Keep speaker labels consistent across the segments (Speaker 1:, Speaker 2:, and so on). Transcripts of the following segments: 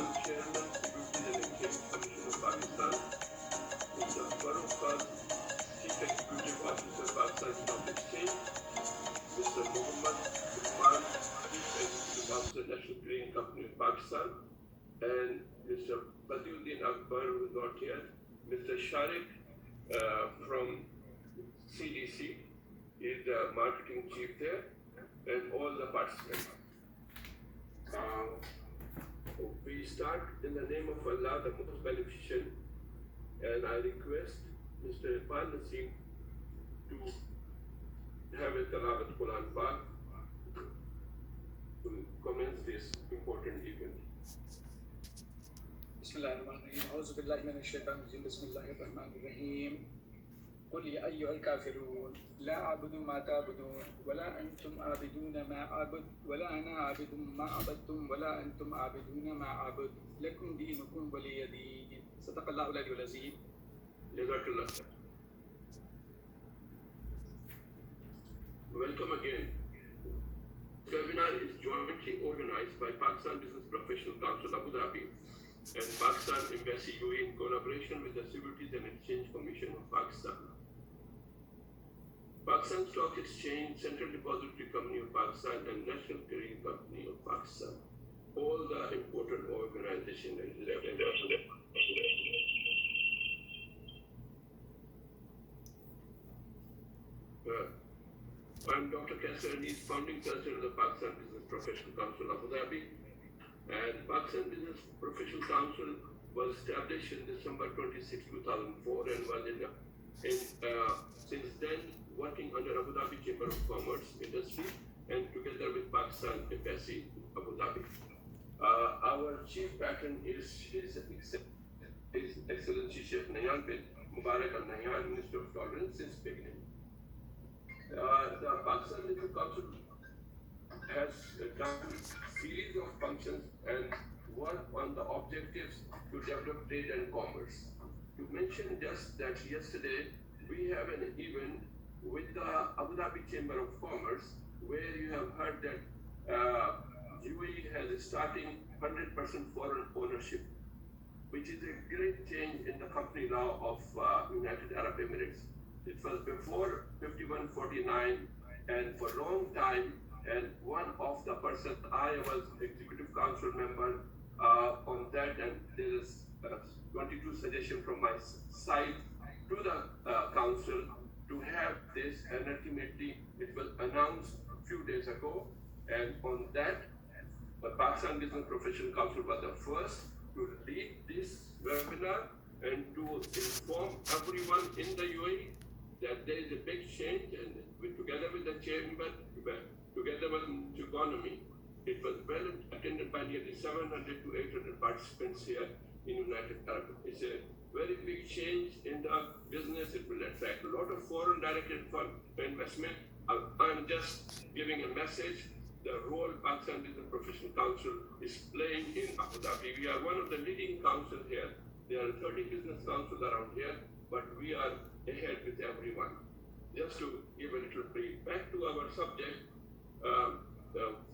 Speaker 1: I'm Chairman, Securities and Exchange Commission of Pakistan. Mr. Farooq Khan, Chief Executive Officer, Pakistan Stock Exchange. Mr. Mohammad Uthman, Chief Executive Officer, National Grain Company of Pakistan. And Mr. Badiuddin Akbar, who is not here. Mr. Sharik from CDC, he is the marketing chief there, and all the participants. We start in the name of Allah, the most beneficent, and I request Mr. Irfan Naseem to have a Tilawat Quran Pak to commence this important event.
Speaker 2: بسم الله الرحمن الرحيم أعوذ بالله من الشيطان الرجيم بسم الله الرحمن الرحيم قل يا أيها الكافرون لا أعبد ما تعبدون ولا أنتم عابدون ما أعبد ولا أنا عابد ما عبدتم ولا أنتم عابدون ما أعبد لكم دينكم ولي دين صدق الله العلي العظيم.
Speaker 1: Jazakallah. Welcome again. This webinar is jointly organized by Pakistan Business Professional Council Abu Dhabi and Pakistan Embassy UAE in collaboration with the Securities and Exchange Commission of Pakistan. Pakistan Stock Exchange, Central Depository Company of Pakistan, and National Grain Company of Pakistan. All the important organizations represented. I'm Dr. Kassar Anis, founding president of the Pakistan Business Professional Council Abu Dhabi. And Pakistan Business Professional Council was established in December 26, 2004 and was since then working under Abu Dhabi Chamber of Commerce Industry and together with Pakistan Embassy Abu Dhabi. Our chief patron is His Excellency Sheikh Nahyan bin Mubarak Al Nahyan, Minister of Tolerance since beginning. The Pakistan Business Council has done series of functions and work on the objectives to develop trade and commerce. To mention just that yesterday we have an event with the Abu Dhabi Chamber of Commerce where you have heard that UAE has starting 100% foreign ownership, which is a great change in the company law of United Arab Emirates. It was before 5149 and for a long time, and one of the person I was executive council member on that, and there is 22 suggestions from my side to the council to have this, and ultimately it was announced a few days ago, and on that the Pakistan Business Professional Council was the first to lead this webinar and to inform everyone in the UAE that there is a big change, and together with the chamber, together with economy, it was well attended by nearly 700 to 800 participants here in United Arab. It's a very big change in the business. It will attract a lot of foreign direct investment. I'm just giving a message. The role Pakistan Business Professional Council is playing in Abu Dhabi. We are one of the leading councils here. There are 30 business councils around here, but we are ahead with everyone. Just to give a little brief, back to our subject,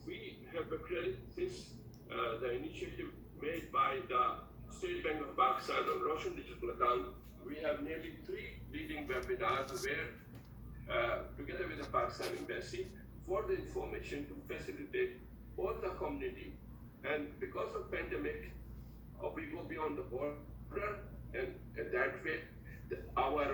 Speaker 1: we have created since the initiative made by the State Bank of Pakistan on Roshan Digital Account. We have nearly 3 leading webinars where, together with the Pakistan Embassy, for the information to facilitate all the community. And because of pandemic, we go beyond the border, and that way, our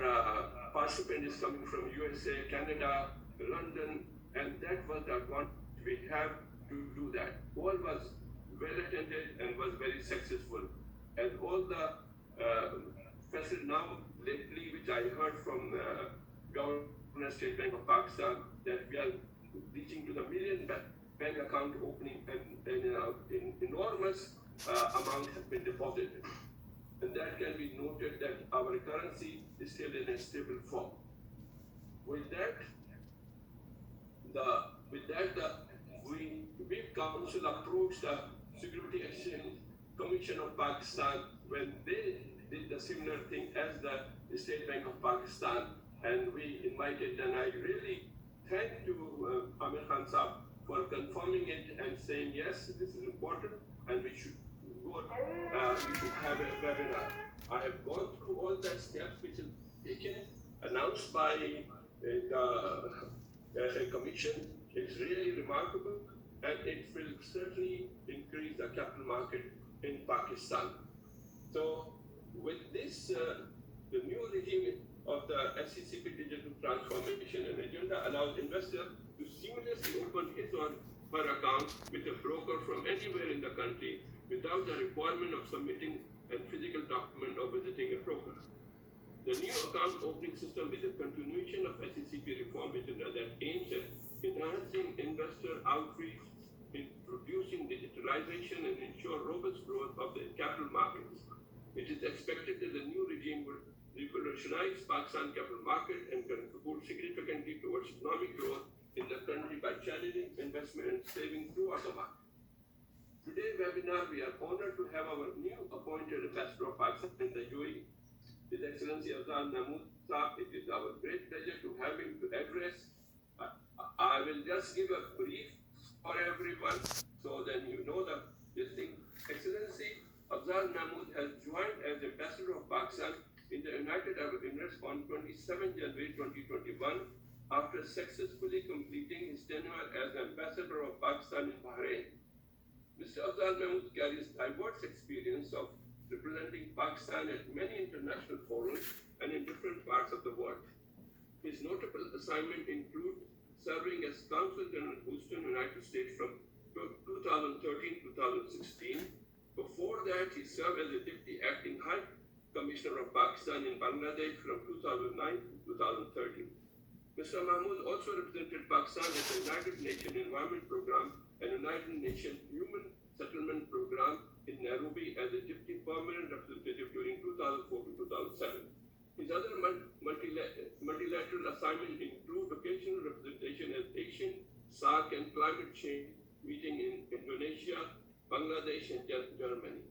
Speaker 1: participant is coming from USA, Canada, London, and that was the advantage we have to do that. All was well attended and was very successful. And all the facilities now lately, which I heard from Governor State Bank of Pakistan, that we are reaching to the million bank account opening, and enormous amount has been deposited. And that can be noted that our currency is still in a stable form. With that, we council approached the Security Exchange Commission of Pakistan when they did the similar thing as the State Bank of Pakistan, and we invited, and I really thank to Amir Khan Saab for confirming it and saying yes, this is important and we should go announced by a commission is really remarkable, and it will certainly increase the capital market in Pakistan. So with this, the new regime of the SECP digital transformation and agenda allows investors to seamlessly open his or her account with a broker from anywhere in the country without the requirement of submitting a physical document or visiting a broker. The new account opening system is a continuation of SECP reform agenda that aims at enhancing investor outreach, introducing digitalization, and ensure robust growth of the capital markets. It is expected that the new regime will revolutionize Pakistan capital market and contribute significantly towards economic growth in the country by channeling investment and saving throughout the market. Today's webinar, we are honored to have our new appointed ambassador of Pakistan in the UAE, His Excellency Afzal Mahmood Saab. It is our great pleasure to have him to address. I will just give a brief for everyone, so then you know this thing. Excellency Afzal Mahmood has joined as ambassador of Pakistan in the United Arab Emirates on 27 January 2021 after successfully completing his tenure as ambassador of Pakistan in Bahrain. Mr. Afzal Mahmood carries diverse experience of representing Pakistan at many international forums and in different parts of the world. His notable assignments include serving as Consul General in Houston, United States from 2013-2016. Before that, he served as the Deputy Acting High Commissioner of Pakistan in Bangladesh from 2009-2013. Mr. Mahmood also represented Pakistan at the United Nations Environment Programme and United Nations Human Settlement Programme in Nairobi as a Deputy Permanent Representative during 2004-2007. His other multilateral assignments include occasional representation at Asian, SAARC, and climate change meeting in Indonesia, Bangladesh, and Germany.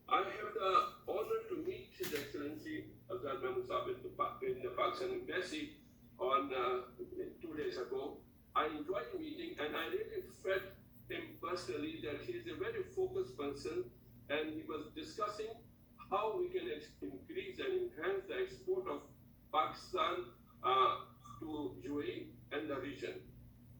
Speaker 1: I have the honor to meet His Excellency Afzal Mahmood Saab in the Pakistan Embassy on 2 days ago. I enjoyed the meeting, and I really felt him personally that he is a very focused person, and he was discussing how we can increase and enhance the export of Pakistan to UAE and the region.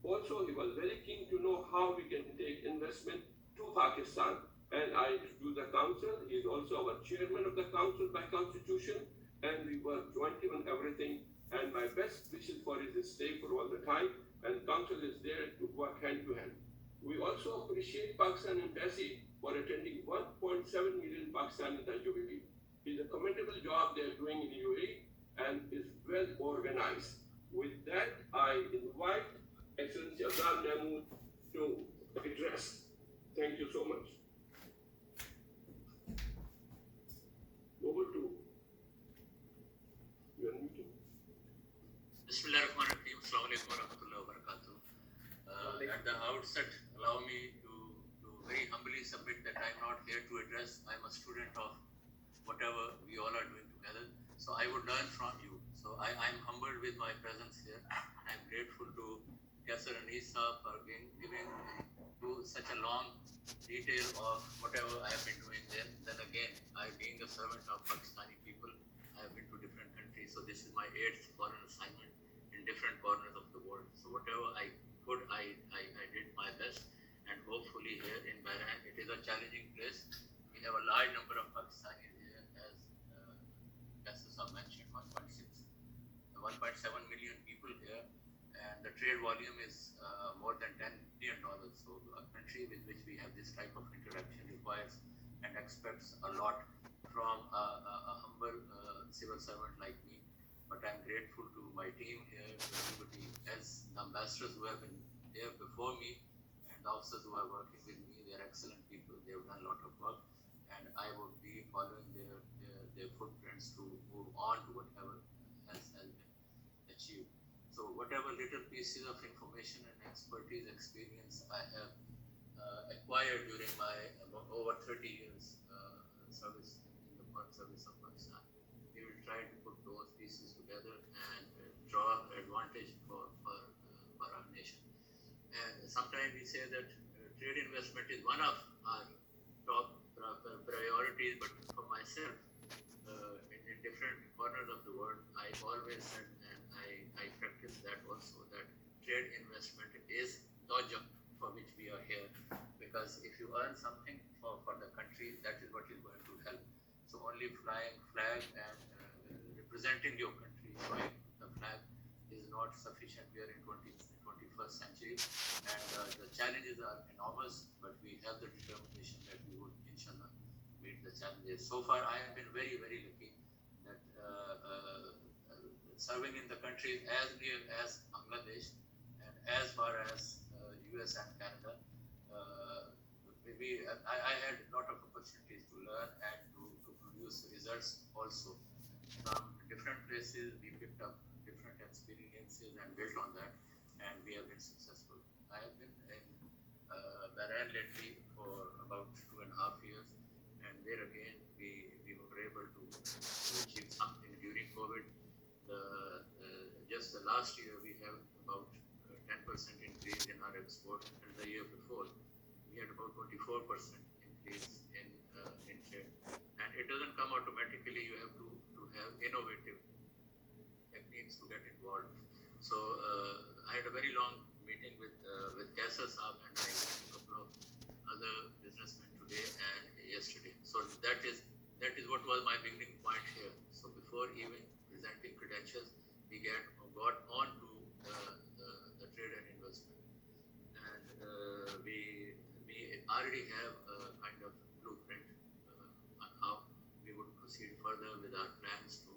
Speaker 1: Also, he was very keen to know how we can take investment to Pakistan. And I introduced the council. He is also our chairman of the council by constitution, and we work jointly on everything. And my best wishes for his stay for all the time, and council is there to work hand to hand. We also appreciate Pakistan Embassy for attending 1.7 million Pakistanis in the UAE. It's a commendable job they're doing in the UAE and is well organized. With that, I invite Excellency Afzal Mahmood to address. Thank you so much. Over to your meeting.
Speaker 3: Bismillahirrahmanirrahim. Assalamu alaikum warahmatullahi wabarakatuh. At the outset, allow me to very humbly submit that I'm not here to address. I'm a student of whatever we all are doing together. So I would learn from you. So I'm humbled with my presence here. I'm grateful to Yasser Anisa for giving to such a long detail of whatever I have been doing there. Then again, I being a servant of Pakistani people, I have been to different countries. So this is my 8th foreign assignment in different corners of the world. So whatever I could, I did my best. And hopefully here in Bahrain, it is a challenging place. We have a large number of Pakistanis here, as Yasser mentioned, 1.7 million people here. And the trade volume is more than $10 billion. So a country with which we have this type of interaction requires and expects a lot from a humble civil servant like me. But I'm grateful to my team here, to everybody, as the ambassadors who have been here before me, and the officers who are working with me. They're excellent people. They've done a lot of work, and I would be following their footprints to move on to whatever has been achieved. So whatever little pieces of information and expertise, experience I have acquired during my over 30 years service in the foreign service of Pakistan, we will try to put those pieces together and draw advantage for our nation. And sometimes we say that trade investment is one of our top priorities, but for myself, it in different corners of the world, I always said, and I practice that also, that trade investment is the job for which we are here. Because if you earn something for the country, that is what is going to help. So only flying flag and representing your country, showing the flag is not sufficient. We are in 21st century, and the challenges are enormous, but we have the determination that we would, inshallah, meet the challenges. So far, I have been very, very lucky that serving in the countries as near as Bangladesh and as far as US and Canada. I had a lot of opportunities to learn and to produce results also. From different places, we picked up different experiences and built on that, and we have been successful. I have been in Bahrain lately for about 2.5 years, and there again, we were able to achieve something during COVID. Just the last year, we have about 10% increase in our export, and the year before, we had about 24% increase in trade. And it doesn't come automatically. You have to have innovative techniques to get involved. So I had a very long meeting with Kaisa Saab, and I met a couple of other businessmen today and yesterday. So that is what was my beginning point here. So before even presenting credentials, we got on to the trade and investment, and we already have a kind of blueprint on how we would proceed further with our plans to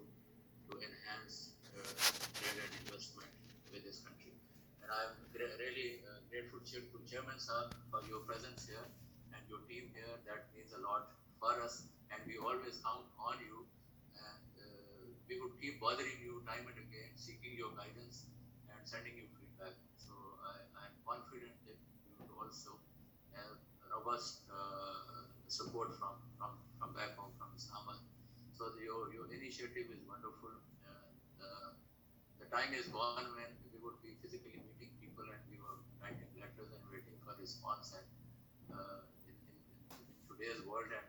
Speaker 3: enhance trade and investment with this country. And I'm really grateful to Chairman Sir for your presence here and your team here. That means a lot for us, and we always count on you. And we would keep bothering you time and again, seeking your guidance and sending you feedback. So I'm confident that you would also have robust support from back home, from Islamabad. So your initiative is wonderful. The time is gone when we would be physically meeting people and we were writing letters and waiting for response. And in today's world, and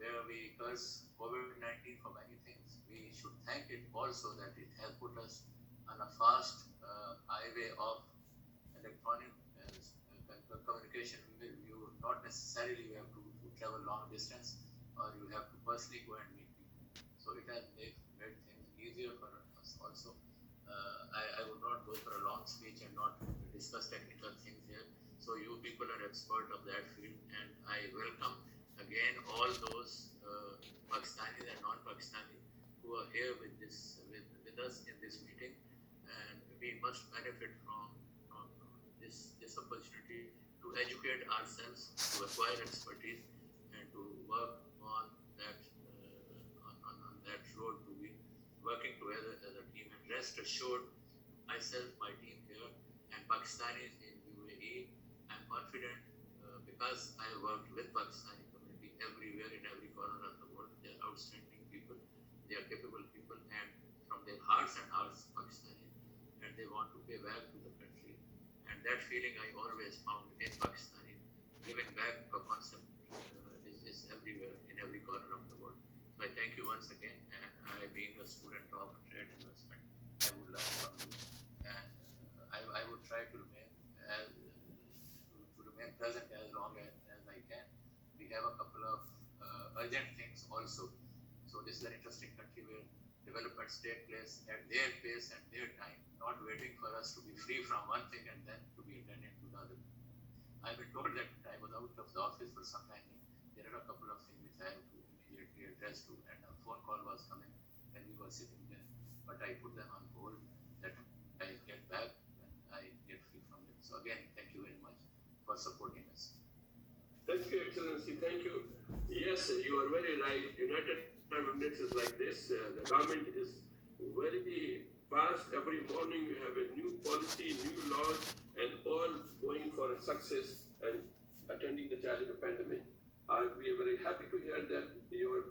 Speaker 3: where we curse COVID-19 for many things, we should thank it also that it has put us on a fast highway of electronic communication. You not necessarily have to travel long distance, or you have to personally go and meet people. So it has made things easier for us also. I would not go for a long speech and not discuss technical things here. So you people are expert of that field, and I welcome again all those Pakistanis and non-Pakistani who are here with us in this meeting, and we must benefit from this opportunity to educate ourselves, to acquire expertise, and to work on that road to be working together as a team. And rest assured, myself, my team here, and Pakistanis in UAE, I'm confident because I worked with Pakistani community everywhere in every corner of the world. They are outstanding people, they are capable people, and from their hearts Pakistani, and they want to pay back to the country. And that feeling I always found in Pakistani, giving back a concept is everywhere in every corner of the world. So I thank you once again, and I, being a student of trade investment, I would learn from you, and I would try to remain present as long as I can. We have a couple of urgent things also. So this is an interesting country where developments take place at their pace and their time, not waiting for us to be free from one thing and then to be attending to the other. I've been told that I was out of the office for some time. There are a couple of things which I have to immediately address to, and a phone call was coming when we were sitting there. But I put them on hold that I get back when I get free from them. So again, thank you very much for supporting us.
Speaker 1: Thank you, Excellency. Thank you. Yes, you are very right. United Arab Emirates is like this. The government is very fast. Every morning you have a new policy, new laws, and all going for a success and attending the challenge of pandemic. We are very happy to hear that your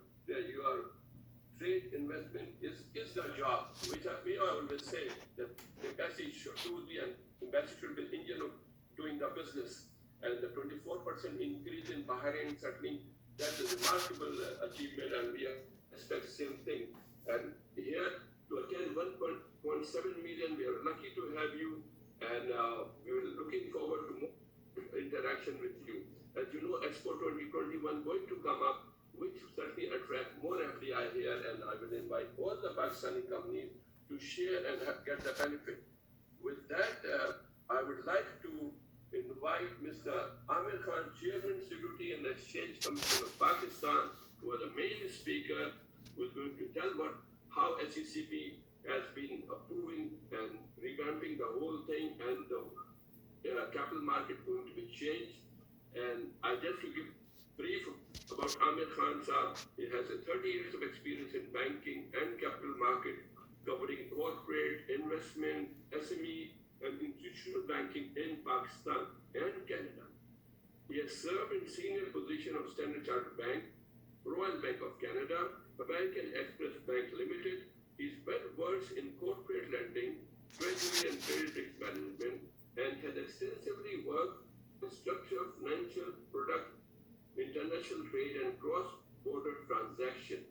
Speaker 1: trade investment is the job, which we always say that the embassy should be the engine of doing the business. And the 24% increase in Bahrain, certainly that's a remarkable achievement, and we expect the same thing And here to attend 1.7 million, we are lucky to have you, and we are looking forward to more interaction with you. As you know, Expo 2021 going to come up, which certainly attract more FDI here, and I will invite all the Pakistani companies to share and get the benefit. With that, I would like to invite Mr. Amir Khan, Chairman, Security and Exchange Commission of Pakistan, who are the main speaker, who is going to tell how SECP has been approving and revamping the whole thing, and the capital market going to be changed. And I just to give brief about Amir Khan Saab. He has 30 years of experience in banking and capital market, covering corporate, investment, SME, and institutional banking in Pakistan and Canada. He has served in senior position of Standard Chartered Bank, Royal Bank of Canada, American Express Bank Limited. He's well versed in corporate lending, treasury and credit risk management, and has extensively worked in structured financial product, international trade, and cross-border transaction.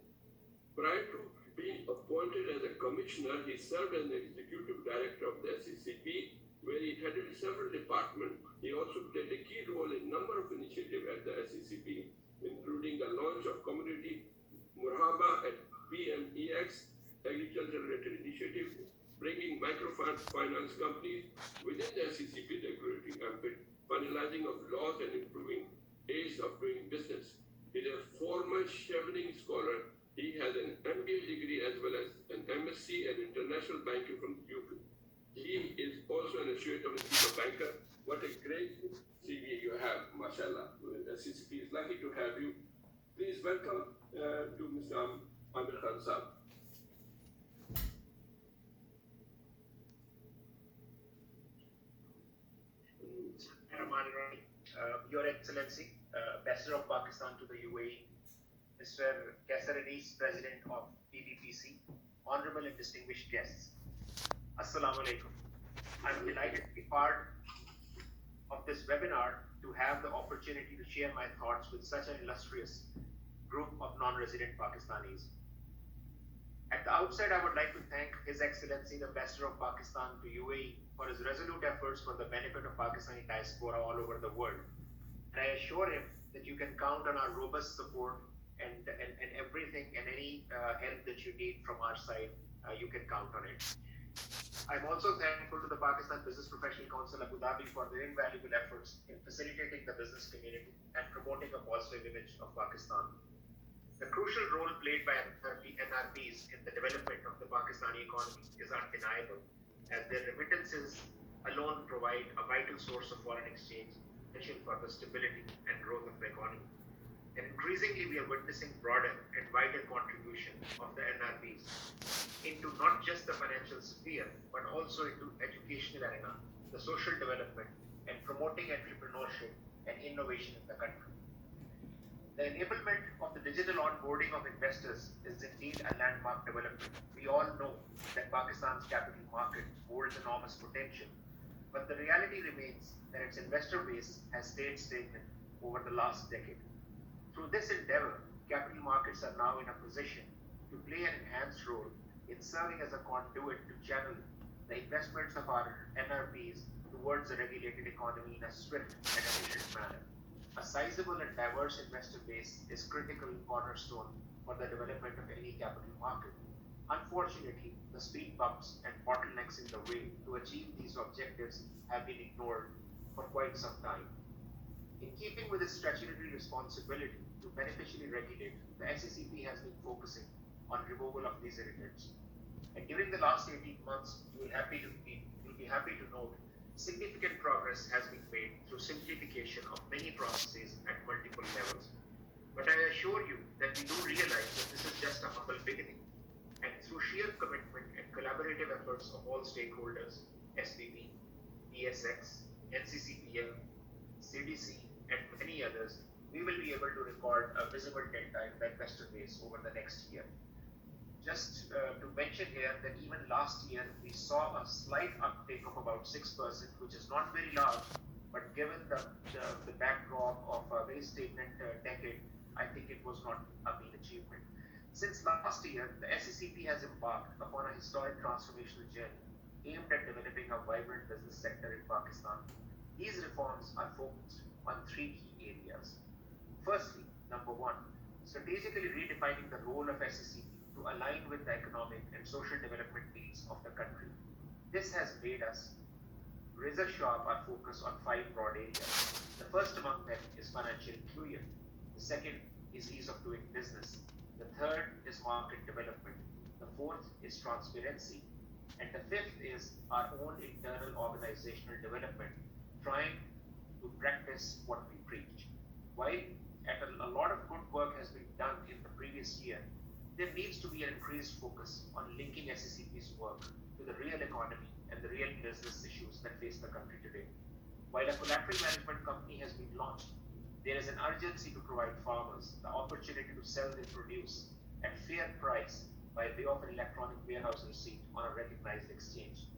Speaker 1: Prior to being appointed as a commissioner, he served as an executive director of the SECP, where he headed several departments. He also played a key role in a number of initiatives at the SECP, including the launch of Community Murhaba at PMEX, agriculture-related initiative, bringing microfinance companies within the SECP regulatory ambit, finalizing of laws and improving ease of doing business. He is a former Chevening scholar. He has an MBA degree as well as an MSc in international banking from UP. He is also an associate of a chief banker. What a great CV you have, mashallah. The CCP is lucky to have you. Please welcome to Mr. Amir Khan Saab.
Speaker 4: Your Excellency, Ambassador of Pakistan to the UAE, Mr. Kaisar Anis, President of PBPC, honorable and distinguished guests, Assalamu alaikum. I'm delighted to be part of this webinar to have the opportunity to share my thoughts with such an illustrious group of non-resident Pakistanis. At the outset, I would like to thank His Excellency, the Ambassador of Pakistan to UAE, for his resolute efforts for the benefit of Pakistani diaspora all over the world. And I assure him that you can count on our robust support and everything and any help that you need from our side, you can count on it. I'm also thankful to the Pakistan Business Professional Council Abu Dhabi for their invaluable efforts in facilitating the business community and promoting a positive image of Pakistan. The crucial role played by NRPs in the development of the Pakistani economy is undeniable, as their remittances alone provide a vital source of foreign exchange essential for the stability and growth of the economy. And increasingly, we are witnessing broader and wider contribution of the NRPs into not just the financial sphere, but also into educational arena, the social development, and promoting entrepreneurship and innovation in the country. The enablement of the digital onboarding of investors is indeed a landmark development. We all know that Pakistan's capital market holds enormous potential, but the reality remains that its investor base has stayed stagnant over the last decade. Through this endeavor, capital markets are now in a position to play an enhanced role in serving as a conduit to channel the investments of our NRPs towards a regulated economy in a swift and efficient manner. A sizable and diverse investor base is critical cornerstone for the development of any capital market. Unfortunately, the speed bumps and bottlenecks in the way to achieve these objectives have been ignored for quite some time. In keeping with its statutory responsibility to beneficially regulate, the SECP has been focusing on removal of these irritants. And during the last 18 months, you'll be happy to note significant progress has been made through simplification of many processes at multiple levels. But I assure you that we do realize that this is just a humble beginning. And through sheer commitment and collaborative efforts of all stakeholders, SPB, ESX, NCCPL, CDC, and many others, we will be able to record a visible delta in the investor base over the next year. Just to mention here that even last year we saw a slight uptake of about 6%, which is not very large, but given the backdrop of a very stagnant decade, I think it was not a mean achievement. Since last year, the SCCP has embarked upon a historic transformational journey aimed at developing a vibrant business sector in Pakistan. These reforms are focused on three key areas. Firstly, number one, strategically redefining the role of SCCP to align with the economic and social development needs of the country. This has made us razor sharp our focus on five broad areas. The first among them is financial inclusion. The second is ease of doing business. The third is market development. The fourth is transparency. And the fifth is our own internal organizational development, trying to practice what we preach. While a lot of good work has been done in the previous year, there needs to be an increased focus on linking SCCP's work to the real economy and the real business issues that face the country today. While a collateral management company has been launched, there is an urgency to provide farmers the opportunity to sell their produce at fair price by way of an electronic warehouse receipt on a recognized exchange.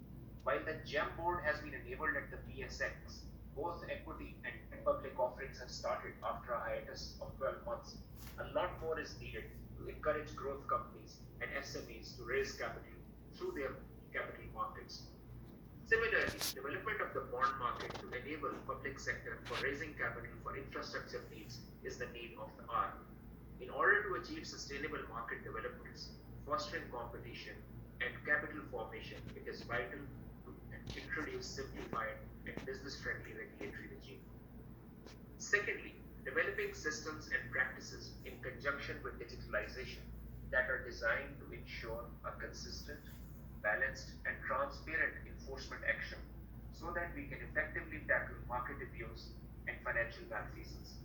Speaker 4: While the GEM board has been enabled at the PSX, both equity and public offerings have started after a hiatus of 12 months. A lot more is needed to encourage growth companies and SMEs to raise capital through their capital markets. Similarly, development of the bond market to enable public sector for raising capital for infrastructure needs is the need of the hour. In order to achieve sustainable market developments, fostering competition and capital formation, it is vital to introduce simplified and business-friendly regulatory regime. Secondly, developing systems and practices in conjunction with digitalization that are designed to ensure a consistent, balanced, and transparent enforcement action so that we can effectively tackle market abuse and financial malfeasance.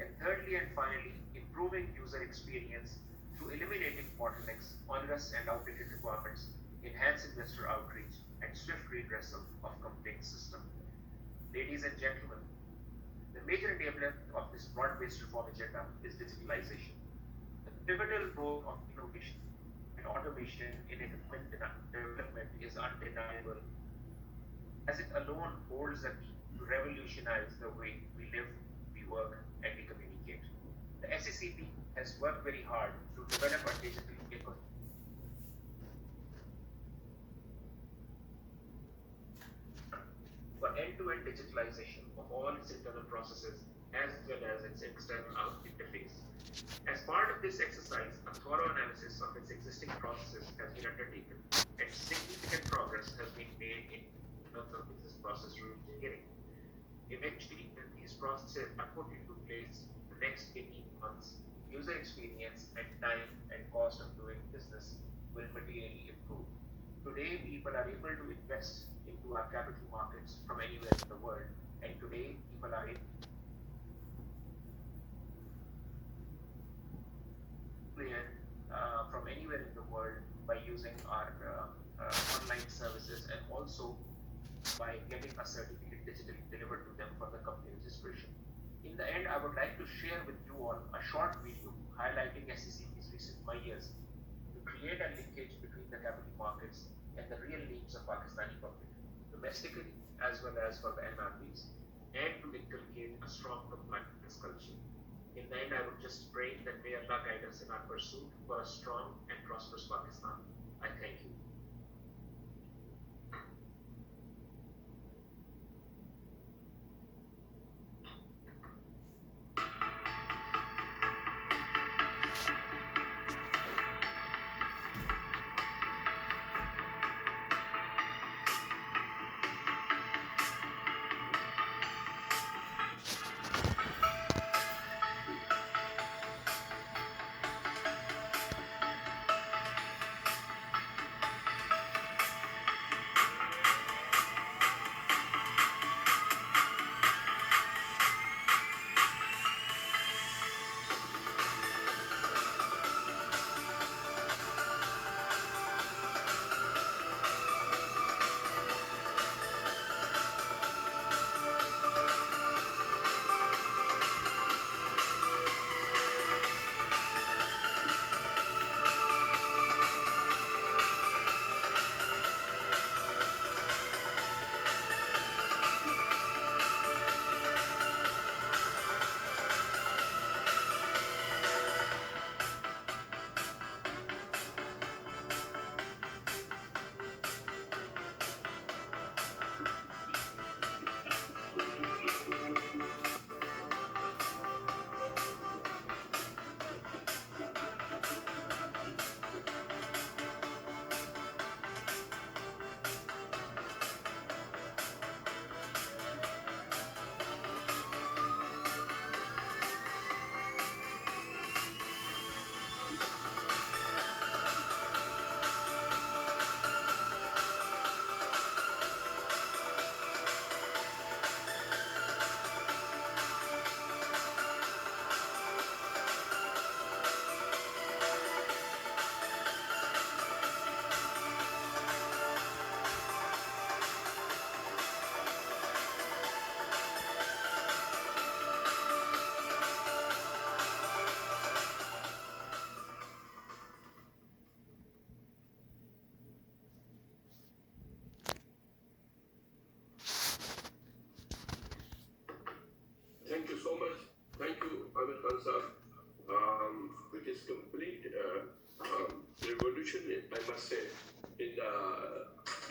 Speaker 4: And thirdly and finally, improving user experience through eliminating bottlenecks, onerous and outdated requirements, enhance investor outreach, and swift redressal of complaint system. Ladies and gentlemen, the major enabler of this broad-based reform agenda is digitalization. The pivotal role of innovation and automation in economic development is undeniable, as it alone holds the key to revolutionize the way we live, we work, and we communicate. The SCCP has worked very hard to develop a digital ecosystem for end-to-end digitalization of all its internal processes as well as its external interface. As part of this exercise, a thorough analysis of its existing processes has been undertaken, and significant progress has been made in terms of business process reengineering. Eventually, when these processes are put into place the next 18 months, user experience and time and cost of doing business will materially improve. Today, people are able to invest into our capital markets from anywhere in the world, and today people are able from anywhere in the world by using our online services and also by getting a certificate digitally delivered to them for the company registration. In the end, I would like to share with you all a short video highlighting SCCP's recent years to create a linkage between the capital markets and the real needs of Pakistani public, domestically as well as for the NRBs, and to inculcate a strong compliance culture. In the end, I would just pray that may Allah guide us in our pursuit for a strong and prosperous Pakistan. I thank you.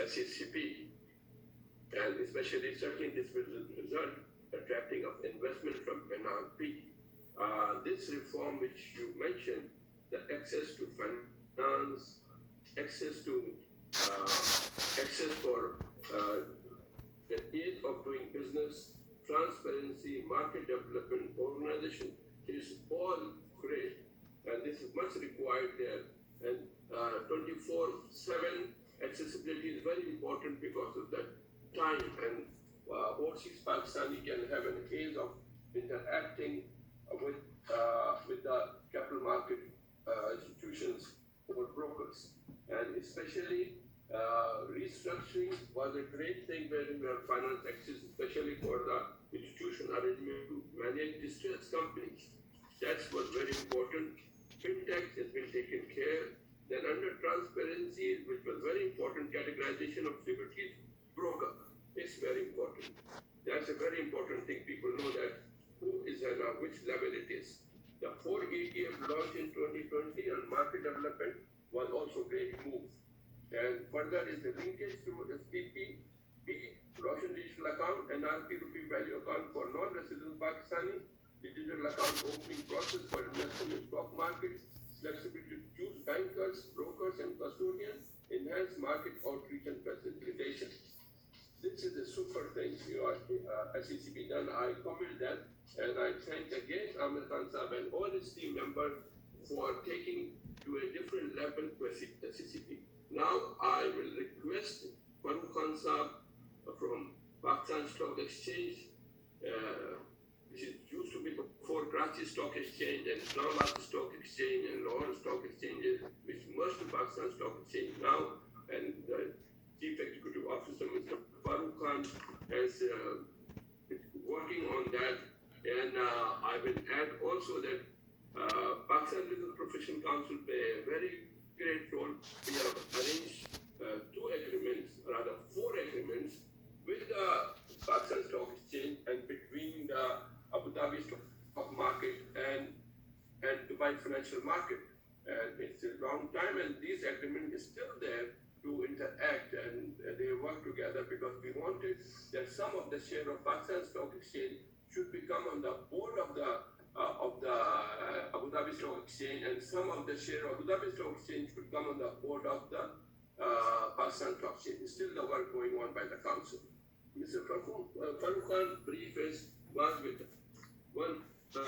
Speaker 1: SECP, and especially certainly this will result attracting of investment from NRP. This reform which you mentioned, the access to finance, access to access for the ease of doing business, transparency, market development, organization is all great, and this is much required there. And 24/7 accessibility is very important because of that time, and overseas Pakistani can have an ease of interacting with the capital market institutions or brokers, and especially restructuring was a great thing where finance access, especially for the institution arrangement to manage distressed companies. That was very important. Fintech has been taken care. Then under transparency, which was very important, categorization of securities broker is very important. That's a very important thing. People know that who is at which level it is. The 4 ETF launched in 2020 on market development was also a great move. And further is the linkage to SPP, Russian digital account, and NRP rupee value account for non-resident Pakistani, the digital account opening process for investment in stock markets, flexibility to choose bankers, brokers, and custodians, enhanced market outreach and facilitation. This is a super thing SECP done. I comment that, and I thank again Amir Khan Saab and all his team members for taking to a different level to SECP. Now I will request Farooq Khan Saab from Pakistan Stock Exchange, which used to be before Karachi Stock Exchange and Islamabad Stock Exchange and Lahore Stock Exchanges, which merged to Pakistan Stock Exchange now, and the Chief Executive Officer, Mr. Farooq Khan, is working on that. And I will add also that Pakistan Legal Profession Council play a very great role. We have arranged 4 agreements with the Pakistan Stock Exchange and between the Abu Dhabi Stock Market and Dubai Financial Market. And it's a long time, and this agreement is still there to interact, and they work together because we wanted that some of the share of Pakistan Stock Exchange should become on the board of the Abu Dhabi Stock Exchange, and some of the share of Abu Dhabi Stock Exchange should come on the board of the Pakistan Stock Exchange. It's still the work going on by the council. Mr. Farooq Khan brief was with one Mr.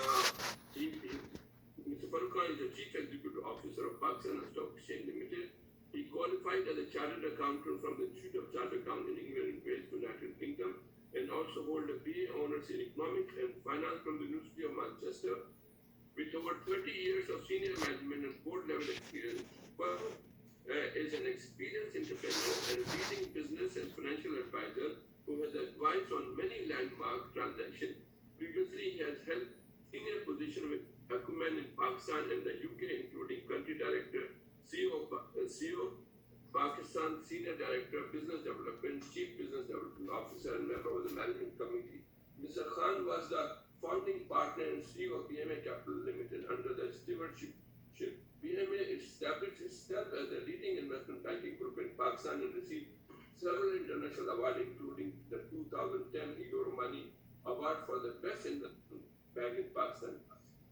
Speaker 1: Farooq Khan is the Chief Executive Officer of Pakistan Stock Exchange Limited. He qualified as a chartered accountant from the Institute of Chartered Accountants in England, Wales, United Kingdom, and also hold a BA Honours in Economics and Finance from the University of Manchester. With over 30 years of senior management and board level experience, Farooq is an experienced entrepreneur and leading business and financial advisor who has advised on many landmark transactions. Previously, he has held senior position with Acumen in Pakistan and the UK, including country director, CEO, Pakistan Senior Director of Business Development, Chief Business Development Officer, and member of the Management Committee. Mr. Khan was the founding partner and CEO of BMA Capital Limited under the stewardship. BMA established itself as a leading investment banking group in Pakistan and received several international awards, including the 2010 Euromoney Award for the best investment bank in Pakistan.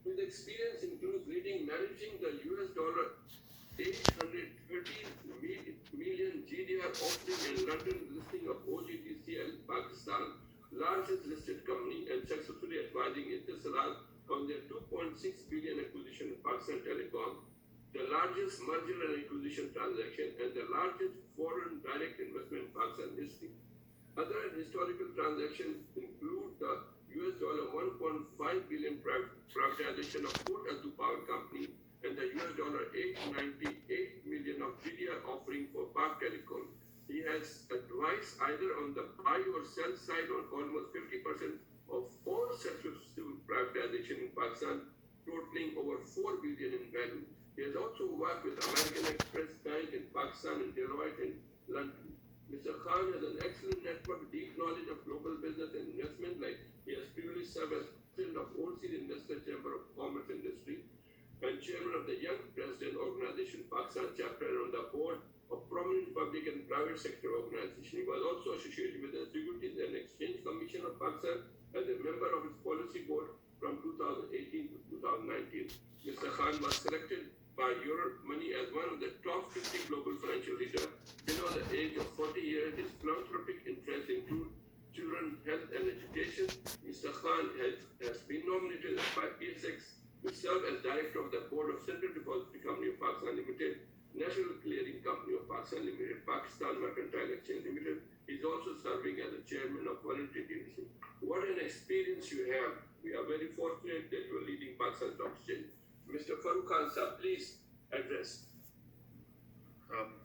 Speaker 1: His experience includes managing the US dollar 813 million GDR offering and London listing of OGTCL Pakistan, largest listed company, and successfully advising Etisalat on their 2.6 billion acquisition of Pakistan Telecom, the largest merger and acquisition transaction, and the largest foreign direct investment in Pakistan history. Other historical transactions include the US dollar 1.5 billion privatization of Port Althu Power Company and the US dollar 898 million of GDR offering for Pak Telecom. He has advised either on the buy or sell side on almost 50% of all successful privatization in Pakistan, totaling over 4 billion in value. He has also worked with American Express Bank in Pakistan and Deloitte in London. Mr. Khan has an excellent network, deep knowledge of global business and investment, like he has previously served as president of Overseas Investor Chamber of Commerce Industry and chairman of the Young President Organization Pakistan chapter, on the board of prominent public and private sector organizations. He was also associated with the Securities and Exchange Commission of Pakistan as a member of its policy board from 2018 to 2019. Mr. Khan was selected by Euromoney as one of the top 50 global financial leaders below the age of 40 years. His philanthropic interests include children, health, and education. Mr. Khan has been nominated by PSX to serve as director of the board of Central Depository Company of Pakistan Limited, National Clearing Company of Pakistan Limited, Pakistan Mercantile Exchange Limited. He's also serving as the chairman of Voluntary Division. What an experience you have. We are very fortunate that you are leading Pakistan Stock Exchange. Mr. Farooq Khan sir, please address.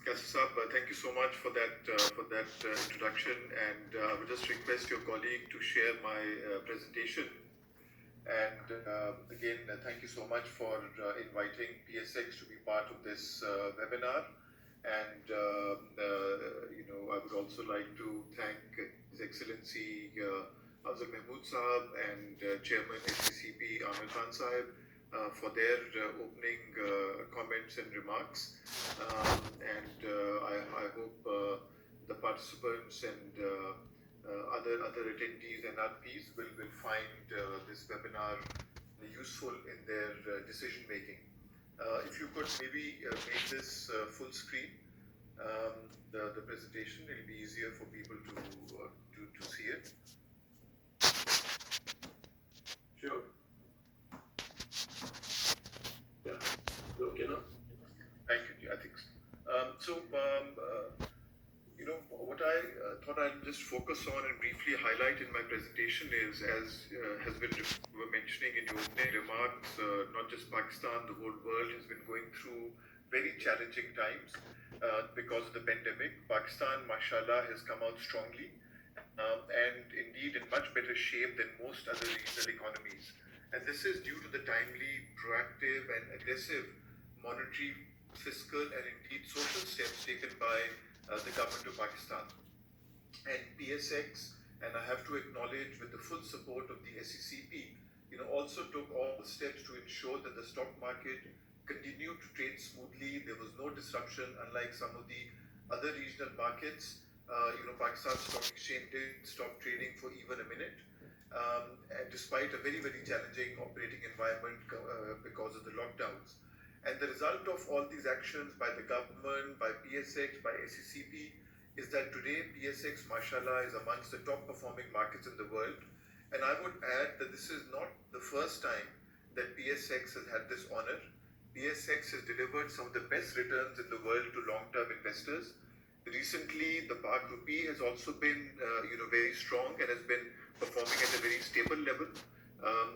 Speaker 5: Kasser Saab, thank you so much for that introduction, and I would just request your colleague to share my presentation. And again, thank you so much for inviting PSX to be part of this webinar. And I would also like to thank His Excellency Afzal Mahmood Saab and Chairman SCCP Amir Khan Sahib for their opening comments and remarks. I hope the participants and other attendees and RPs will find this webinar useful in their decision making. If you could maybe make this full screen, the presentation, it'll be easier for people to see it.
Speaker 1: Sure. Yeah. Okay now.
Speaker 5: Thank you. I think so. What I thought I'd just focus on and briefly highlight in my presentation is, as has been mentioning in your opening remarks, not just Pakistan, the whole world has been going through very challenging times because of the pandemic. Pakistan, mashallah, has come out strongly and indeed in much better shape than most other regional economies. And this is due to the timely, proactive and aggressive monetary, fiscal and indeed social steps taken by the government of Pakistan. And PSX, and I have to acknowledge with the full support of the SCCP, also took all the steps to ensure that the stock market continued to trade smoothly. There was no disruption, unlike some of the other regional markets. Pakistan Stock Exchange didn't stop trading for even a minute, and despite a very, very challenging operating environment because of the lockdowns. And the result of all these actions by the government, by PSX, by SCCP, is that today PSX, mashallah, is amongst the top performing markets in the world. And I would add that this is not the first time that PSX has had this honor. PSX has delivered some of the best returns in the world to long-term investors. Recently, the Pak Rupee has also been, very strong and has been performing at a very stable level.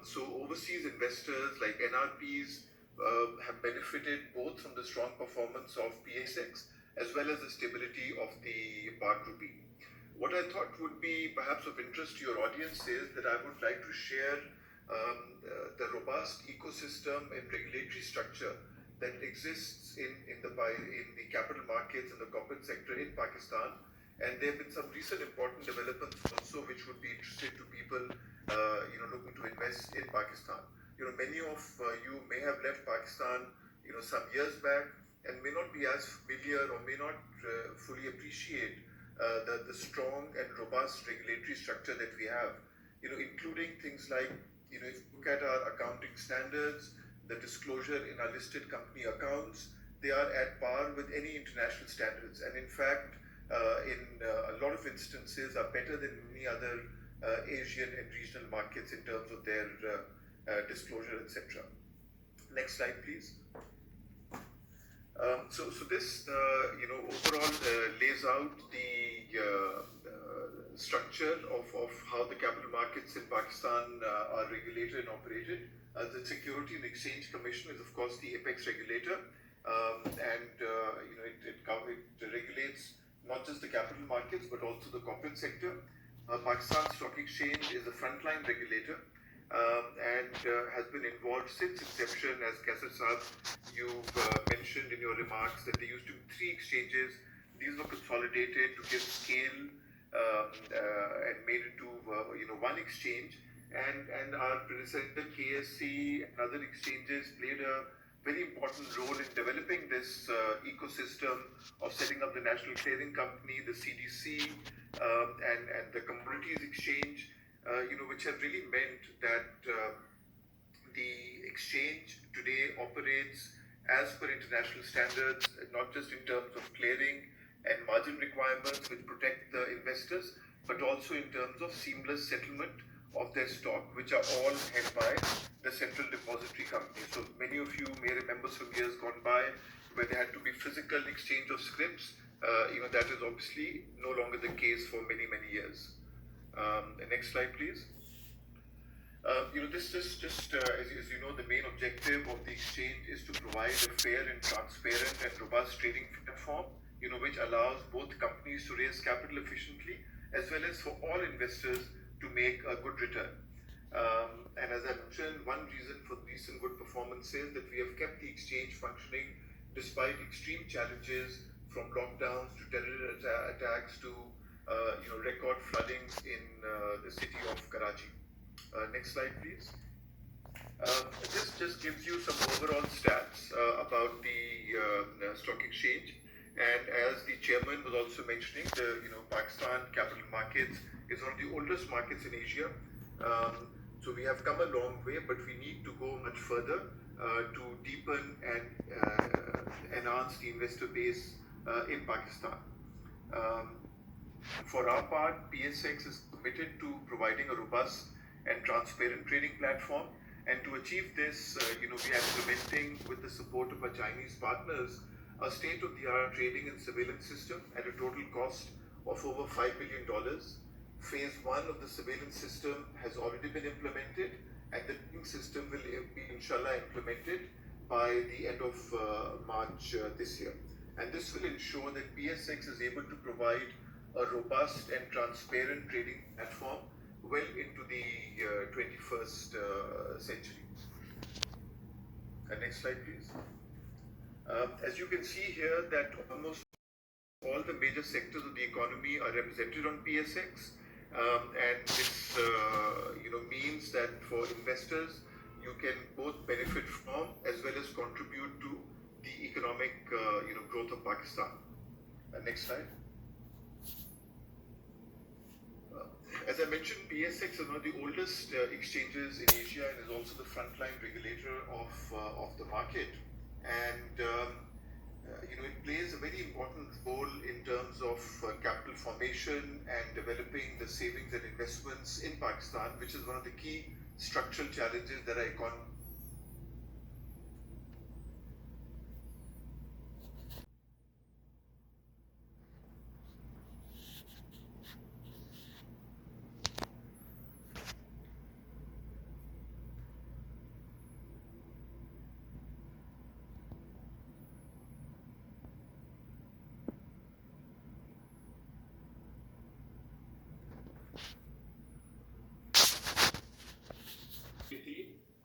Speaker 5: So overseas investors like NRPs have benefited both from the strong performance of PSX as well as the stability of the Pak Rupee. What I thought would be perhaps of interest to your audience is that I would like to share the robust ecosystem and regulatory structure that exists in the capital markets and the corporate sector in Pakistan. And there have been some recent important developments also which would be interesting to people looking to invest in Pakistan. Many of you may have left Pakistan, some years back and may not be as familiar or may not fully appreciate the strong and robust regulatory structure that we have, including things like, if you look at our accounting standards, the disclosure in our listed company accounts, they are at par with any international standards. And in fact, in a lot of instances are better than many other Asian and regional markets in terms of their disclosure, etc. Next slide, please. So this, overall lays out the structure of how the capital markets in Pakistan are regulated and operated. The Security and Exchange Commission is, of course, the apex regulator, and it regulates not just the capital markets but also the corporate sector. Pakistan Stock Exchange is the frontline regulator. And has been involved since inception. As Kasser Saab, you've mentioned in your remarks that there used to be 3 exchanges. These were consolidated to give scale and made into one exchange. And our predecessor KSC and other exchanges played a very important role in developing this ecosystem of setting up the National Clearing Company, the CDC, and the Commodities Exchange, which have really meant that the exchange today operates as per international standards, not just in terms of clearing and margin requirements which protect the investors, but also in terms of seamless settlement of their stock, which are all held by the Central Depository Company. So many of you may remember some years gone by where there had to be physical exchange of scrips. That is obviously no longer the case for many, many years. The next slide, please. This just as you know, the main objective of the exchange is to provide a fair and transparent and robust trading platform, which allows both companies to raise capital efficiently, as well as for all investors to make a good return. And as I mentioned, one reason for recent good performance is that we have kept the exchange functioning despite extreme challenges, from lockdowns to terror attacks to record floodings in the city of Karachi. Next slide, please. This just gives you some overall stats about the stock exchange. And as the chairman was also mentioning, Pakistan capital markets is one of the oldest markets in Asia. So we have come a long way, but we need to go much further to deepen and enhance the investor base in Pakistan. For our part, PSX is committed to providing a robust and transparent trading platform. And to achieve this, we are implementing, with the support of our Chinese partners, a state-of-the-art trading and surveillance system at a total cost of over $5 billion. Phase 1 of the surveillance system has already been implemented, and the trading system will be, inshallah, implemented by the end of March this year. And this will ensure that PSX is able to provide a robust and transparent trading platform well into the 21st century. Next slide, please. As you can see here, that almost all the major sectors of the economy are represented on PSX, and this means that for investors, you can both benefit from as well as contribute to the economic growth of Pakistan. Next slide. As I mentioned, PSX is one of the oldest exchanges in Asia and is also the frontline regulator of the market. And it plays a very important role in terms of capital formation and developing the savings and investments in Pakistan, which is one of the key structural challenges that our economy.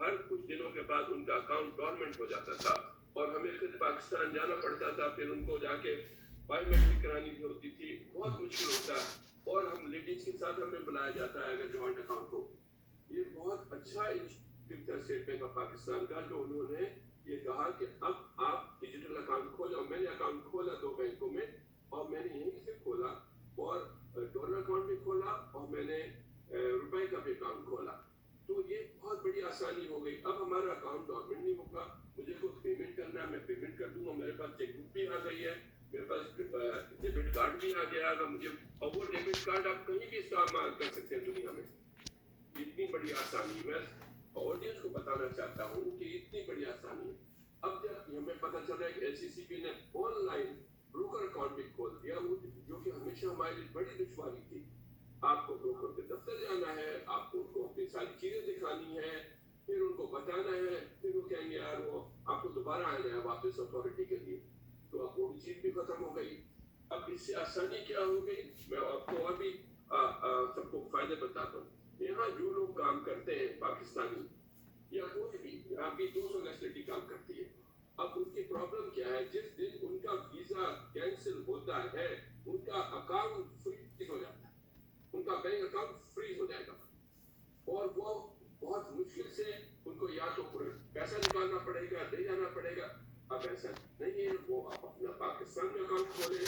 Speaker 1: हर कुछ दिनों के बाद उनका account dormant हो जाता था और हमें फिर पाकिस्तान जाना पड़ता था, फिर उनको जाके बायोमेट्रिक करानी भी होती थी, बहुत मुश्किल होता है। और हम लेडीज के साथ हमें बुलाया जाता है अगर जॉइंट अकाउंट हो। ये बहुत अच्छा इनिशिएटिव था स्टेट बैंक ऑफ पाकिस्तान का, जो उन्होंने ये कहा कि अब आप डिजिटल अकाउंट खोलो। और मैंने अकाउंट खोला 2 बैंकों में, और मैंने यहीं से खोला, और डॉलर अकाउंट भी खोला, और मैंने रुपए का भी अकाउंट खोला। तो ये बहुत बड़ी आसानी हो गई। अब हमारा अकाउंट डॉर्मेंट नहीं होगा, मुझे कुछ पेमेंट करना है, मैं पेमेंट कर दूंगा। मेरे पास चेकबुक भी आ गई है, मेरे पास डेबिट कार्ड भी आ गया है मुझे, और वो डेबिट कार्ड आप कहीं भी इस्तेमाल कर सकते हैं दुनिया में। इतनी बड़ी आसानी, मैं ऑडियंस को बताना चाहता हूँ कि इतनी बड़ी आसानी है। अब जब हमें पता चल रहा है कि SECB ने ऑनलाइन ब्रोकर अकाउंट भी खोल दिया, जो कि हमेशा हमारे लिए बड़ी दुश्वारी थी। आपको ब्रोकर के दफ्तर जाना है, आपको उनको अपनी सारी चीजें दिखानी है, फिर उनको बताना है, फिर वो कहेंगे यार वो आपको दोबारा आना है वापस अथॉरिटी के लिए। तो अब वो चीज भी खत्म हो गई। अब इससे आसानी क्या हो गई, मैं आपको और भी सबको फायदे बताता हूँ। यहाँ जो लोग काम करते हैं पाकिस्तानी या कोई भी, यहाँ भी 200 नेशनलिटी काम करती है। अब उनकी प्रॉब्लम क्या है, जिस दिन उनका वीजा कैंसिल होता है, उनका अकाउंट फ्रीज हो जाता है, उनका बैंक अकाउंट फ्रीज हो जाएगा, और वो बहुत मुश्किल से उनको या तो पैसा निकालना पड़ेगा, ले जाना पड़ेगा। अब ऐसा नहीं है, वो आप अपना पाकिस्तान में अकाउंट खोलें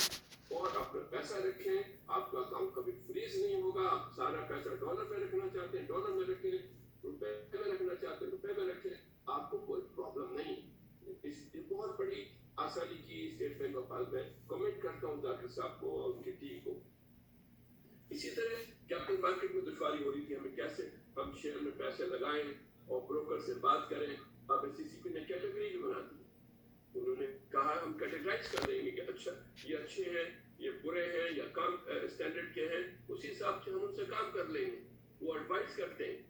Speaker 1: और अपना पैसा रखें, आपका अकाउंट कभी फ्रीज नहीं होगा। आप सारा पैसा डॉलर में रखना चाहते हैं डॉलर में रखें, रुपए में रखना चाहते हैं रुपए में रखें, आपको कोई प्रॉब्लम नहीं। इस बहुत बड़ी आसानी की स्टेट बैंक ऑफ भारत में कमेंट करता हूँ जाकिर साहब को और उनकी टीम को। इसी तरह कैपिटल मार्केट में दुश्वारी हो रही थी, हमें कैसे हम शेयर में पैसे लगाएं और ब्रोकर से बात करें। अब एससीसीपी ने कैटेगरी भी बना दी, उन्होंने कहा हम कैटेगराइज कर देंगे कि अच्छा ये अच्छे हैं, ये बुरे हैं या कम स्टैंडर्ड के हैं, उसी हिसाब से हम उनसे काम कर लेंगे। वो एडवाइस करते हैं।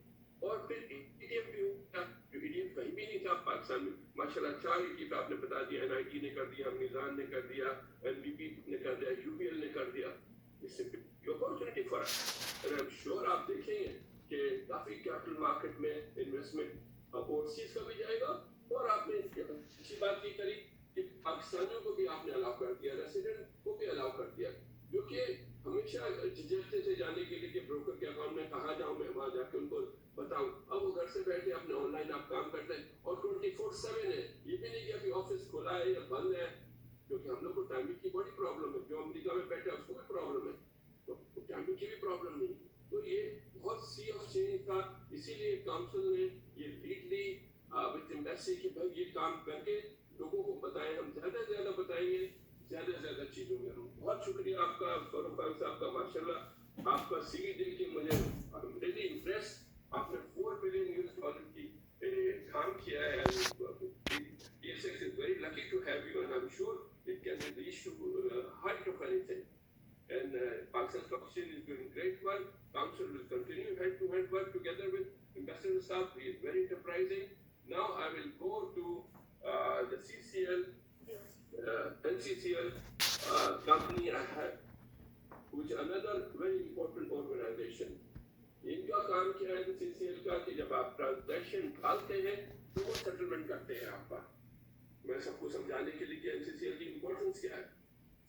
Speaker 1: और फिर ईटीएफ भी होता, जो ईटीएफ कहीं भी नहीं था पाकिस्तान में, माशाल्लाह 4 ईटीएफ आपने बता दिया, एनआईटी ने कर दिया, मिजान ने कर दिया, एनबीपी ने कर दिया, यूबीएल ने कर दिया। इससे opportunity for us, and I am sure आप देखेंगे कि काफी कैपिटल मार्केट में इन्वेस्टमेंट ओवरसीज का भी जाएगा। और आपने अच्छी बात की करी कि पाकिस्तानियों को भी आपने अलाउ कर दिया, रेसिडेंट को भी अलाउ कर दिया, जो कि हमेशा झिझकते थे जाने के लिए कि ब्रोकर के अकाउंट में कहाँ जाऊँ, मैं वहाँ जाके उनको बताऊँ। अब वो घर से बैठे अपने ऑनलाइन आप काम करते हैं और 24/7 है। ये भी नहीं कि अभी ऑफिस खुला है या बंद है, क्योंकि हम लोग को टाइमिंग की बड़ी प्रॉब्लम है। जो अमेरिका में बैठे हैं उसको भी प्रॉब्लम है, तो टाइमिंग की भी प्रॉब्लम नहीं। तो ये बहुत सी ऑफ चेंज था, इसीलिए काउंसिल ने ये लीड ली विद एम्बेसी कि भाई ये काम करके लोगों को बताएं, हम ज्यादा से ज्यादा बताएंगे, ज्यादा से ज्यादा चीजों में। बहुत शुक्रिया आपका फरूक खान साहब का, माशाल्लाह आपका सीवी दिल की, मुझे रियली इम्प्रेस। आपने $4 बिलियन की काम किया है। PSX is very lucky to have you, and I'm sure it can reach to height of anything. And Pakistan Stock Exchange is doing great work. Council will continue hand-to-hand work together with Ambassador Saab. He is very enterprising. Now I will go to the CCL, NCCL company I have, which is another very important organization. इनका काम क्या है CCL का कि जब आप transaction डालते हैं तो वो सेटलमेंट करते हैं आपका। मैं सबको समझाने के लिए कि NCCL की इम्पोर्टेंस क्या है।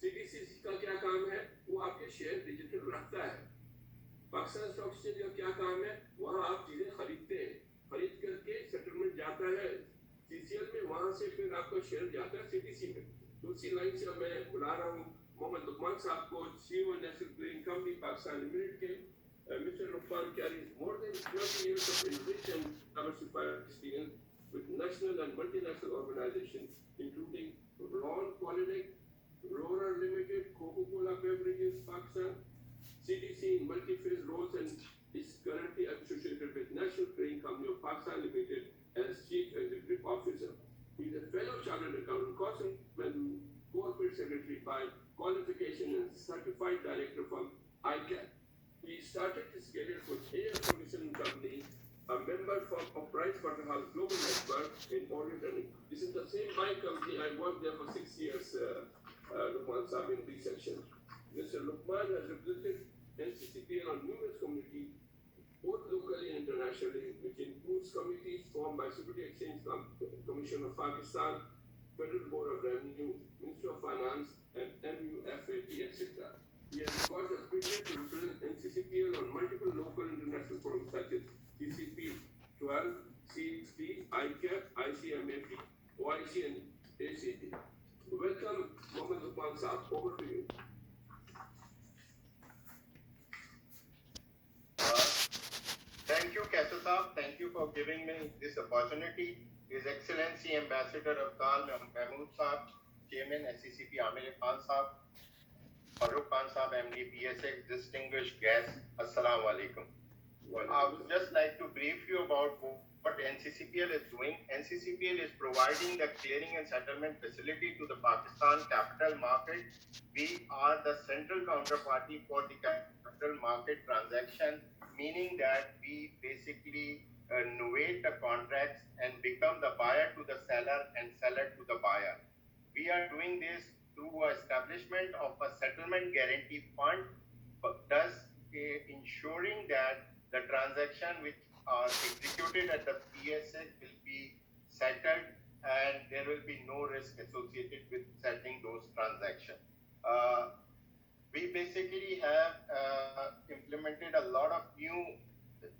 Speaker 1: CDCC का क्या काम है, वो आपके शेयर डिजिटल रखता है। पाकिस्तान स्टॉक एक्सचेंज का क्या काम है, वहाँ आप चीजें खरीदते हैं, खरीद करके सेटलमेंट जाता है CCL में, वहाँ से फिर आपका शेयर जाता है CDC में। तो उसी लाइन से मैं बुला रहा हूँ मोहम्मद लुकमान साहब को, CEO national clearing company Pakistan limited के। Mr. Lukman carries more than 20 years of enriched and diversified experience with national and multinational organizations, including Ron Polytech, Rohrer Limited, Coca-Cola Beverages Pakistan, CDC in multi-phase roles, and is currently associated with National Clearing Company of Pakistan Limited as Chief Executive Officer. He is a fellow chartered accountant, corporate secretary by qualification and certified director from ICAP. He started his career with Air Commission Company, a member of Pricewaterhouse Global Network in Oregon. This is the same my company. I worked there for 6 years, Lukman Saab, in these sections. Mr. Lukman has represented NCCPL on numerous committees, both locally and internationally, which includes committees formed by Security Exchange Commission of Pakistan, Federal Board of Revenue, Ministry of Finance, and MUFAP, etc. He has got the privilege to represent NCCPL on multiple local and international forums such as CCP 12, CXP, ICAP, ICMAP, OIC, and ACT. Welcome, Mohammed Lukman Saab. Over to you.
Speaker 6: Thank you, Kaisa Saab. Thank you for giving me this opportunity. His Excellency Ambassador Afghan Mahmood Saab, Chairman SCCP Amir Khan Saab, Farooq Khan Saab, MD PSX, distinguished guests, Assalamu alaikum. I would just like to brief you about what NCCPL is doing. NCCPL is providing the clearing and settlement facility to the Pakistan capital market. We are the central counterparty for the capital market transaction, meaning that we basically novate the contracts and become the buyer to the seller and seller to the buyer. We are doing this through establishment of a settlement guarantee fund, thus ensuring that the transaction which are executed at the PSX will be settled and there will be no risk associated with settling those transactions. We basically have implemented a lot of new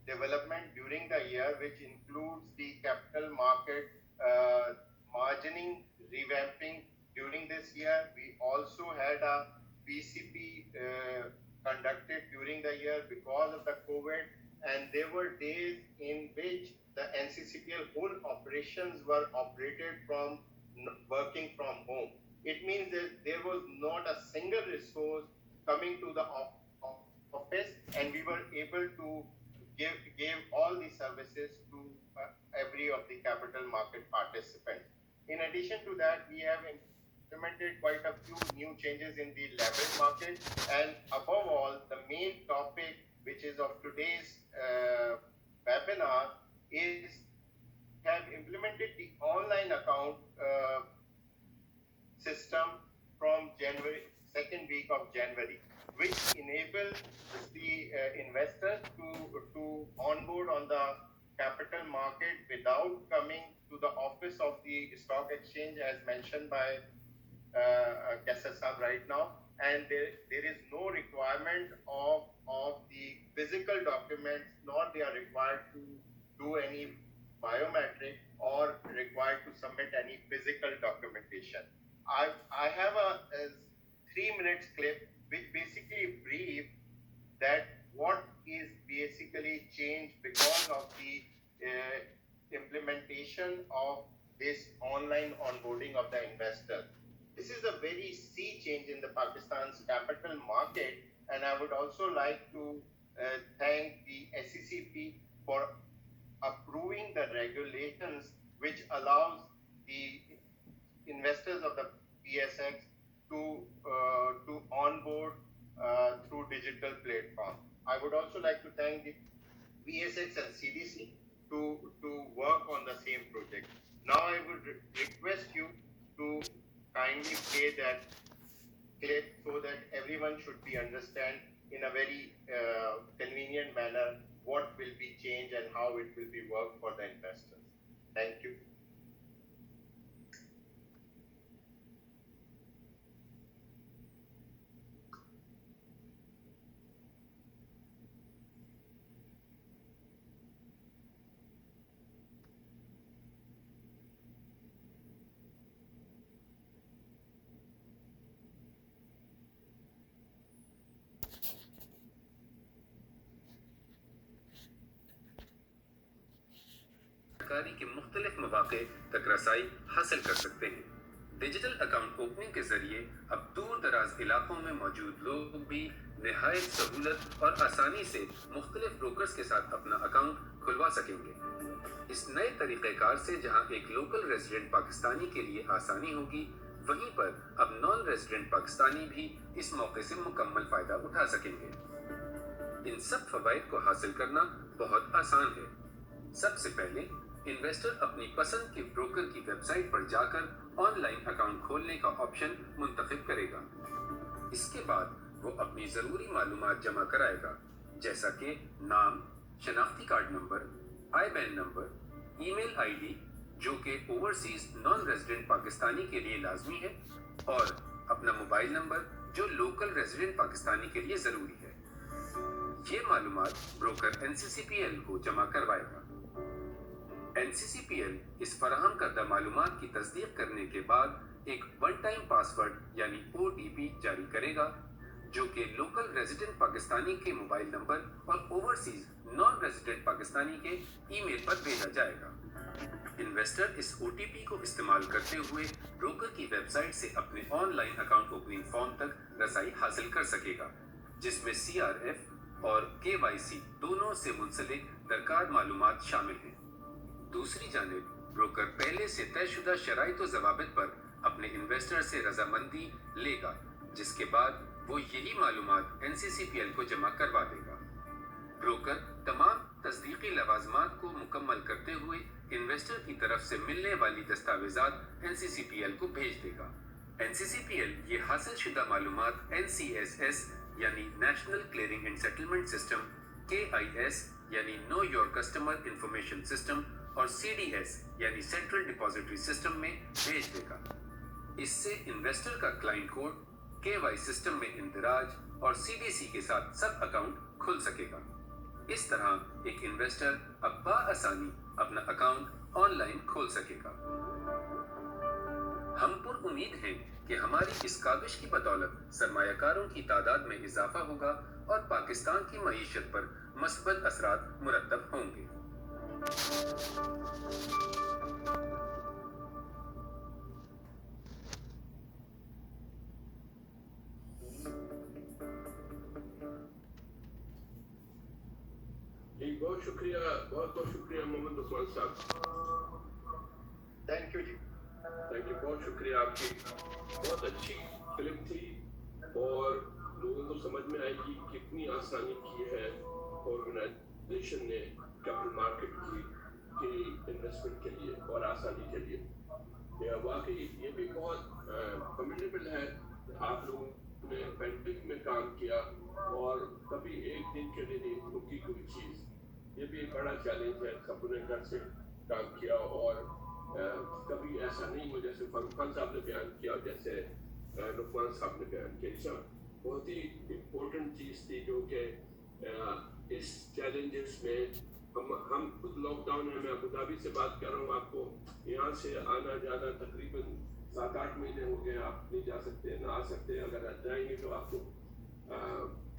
Speaker 6: development during the year, which includes the capital market margining revamping during this year. We also had a PCP conducted during the year because of the COVID, and there were days in which the NCCPL whole operations were operated from working from home. It means that there was not a single resource coming to the office, and we were able to give all the services to every of the capital market participants. In addition to that, we have implemented quite a few new changes in the leverage market, and above all, the main topic which is of today's webinar is have implemented the online account system from second week of January, which enables the investors to onboard on the capital market without coming to the office of the stock exchange, as mentioned by Kaisar Saab right now. And there is no requirement of the physical documents, nor they are required to do any biometric or required to submit any physical documentation. I have a 3 minutes clip which basically brief that what is basically changed because of the implementation of this online onboarding of the investor. This is a very sea change in the Pakistan's capital market, and I would also like to thank the SECP for approving the regulations which allows the investors of the PSX to onboard through digital platform. I would also like to thank the PSX and CDC to work on the same project. Now I would request you to kindly play that clip so that everyone should be understand in a very convenient manner what will be changed and how it will be worked for the investors. Thank you.
Speaker 7: जानकारी के मुख्तलिफ मौक़े तक रसाई हासिल कर सकते हैं। डिजिटल अकाउंट ओपनिंग के जरिए अब दूर दराज इलाकों में मौजूद लोग भी निहायत सहूलत और आसानी से मुख्तलिफ ब्रोकर्स के साथ अपना अकाउंट खुलवा सकेंगे। इस नए तरीक़ेकार से जहां एक लोकल रेजिडेंट पाकिस्तानी के लिए आसानी होगी, वहीं पर अब नॉन रेजिडेंट पाकिस्तानी भी इस मौके से मुकम्मल फ़ायदा उठा सकेंगे। इन सब फ़वाइद को हासिल करना बहुत आसान है। सबसे पहले इन्वेस्टर अपनी पसंद के ब्रोकर की वेबसाइट पर जाकर ऑनलाइन अकाउंट खोलने का ऑप्शन मुंतखब करेगा। इसके बाद वो अपनी ज़रूरी मालूमात जमा कराएगा, जैसा कि नाम, शनाख्ती card number, IBAN number, email ID जो कि ओवरसीज नॉन रेजिडेंट पाकिस्तानी के लिए लाजमी है, और अपना मोबाइल नंबर जो लोकल रेजिडेंट पाकिस्तानी के लिए ज़रूरी है। ये मालूमात ब्रोकर NCCPL को जमा करवाएगा। NCCPL इस फराहम करदा मालूमात की तस्दीक करने के बाद एक वन टाइम पासवर्ड यानी OTP जारी करेगा, जो कि लोकल रेजिडेंट पाकिस्तानी के मोबाइल नंबर और ओवरसीज नॉन रेजिडेंट पाकिस्तानी के ईमेल पर भेजा जाएगा। इन्वेस्टर इस OTP को इस्तेमाल करते हुए ब्रोकर की वेबसाइट से अपने ऑनलाइन अकाउंट ओपनिंग फॉर्म तक रसाई हासिल कर सकेगा, जिसमें CRF और KYC दोनों से मुंसलिक दरकार मालूमात शामिल हैं। दूसरी जानिब ब्रोकर पहले से तयशुदा शराइत व ज़वाबित पर अपने इन्वेस्टर से रजामंदी लेगा, जिसके बाद वो यही मालूमात NCCPL को जमा करवा देगा। ब्रोकर तमाम तस्दीकी लवाजमात को मुकम्मल करते हुए इन्वेस्टर की तरफ से मिलने वाली दस्तावेजात NCCPL को भेज देगा। NCCPL ये हासिल शुदा मालूमात NCSS यानी national clearing and settlement system, KIS यानी know your customer information system और CDS यानी सेंट्रल डिपॉजिटरी सिस्टम में भेज देगा। इससे इन्वेस्टर का क्लाइंट कोड, KY सिस्टम में इंदराज और CDC के साथ सब अकाउंट खुल सकेगा। इस तरह एक इन्वेस्टर अब बाआसानी अपना अकाउंट ऑनलाइन खोल सकेगा। हम पर उम्मीद हैं कि हमारी इस काविश की बदौलत सरमायाकारों की तादाद में इजाफा होगा और पाकिस्तान की मईशत पर मस्बत असरात मुरतब होंगे।
Speaker 1: जी बहुत शुक्रिया मोहम्मद उस्मान साहब।
Speaker 6: Thank you ji.
Speaker 1: Thank you, बहुत शुक्रिया। आपकी बहुत अच्छी फिल्म थी और लोगों को समझ में आएगी कितनी आसानी की है ऑर्गेनाइजेशन ने कैपिटल मार्केट की इन्वेस्टमेंट के लिए और आसानी के लिए। यह वाकई ये भी बहुत कमेंडेबल है। आप लोगों ने पेंडिंग में काम किया और कभी एक दिन के लिए नहीं रुकी कोई चीज़, ये भी एक बड़ा चैलेंज है। सबने घर से काम किया और कभी ऐसा नहीं हो जैसे फारूक खान साहब ने बयान किया, जैसे लुकमान साहब ने बयान किया। बहुत ही इम्पोर्टेंट चीज़ थी जो कि इस चैलेंजेस में हम खुद लॉकडाउन में, मैं अबू धाबी से बात कर रहा हूँ, आपको यहाँ से आना जाना तकरीबन 7-8 महीने हो गए। आप नहीं जा सकते, ना आ सकते। अगर जाएंगे तो आपको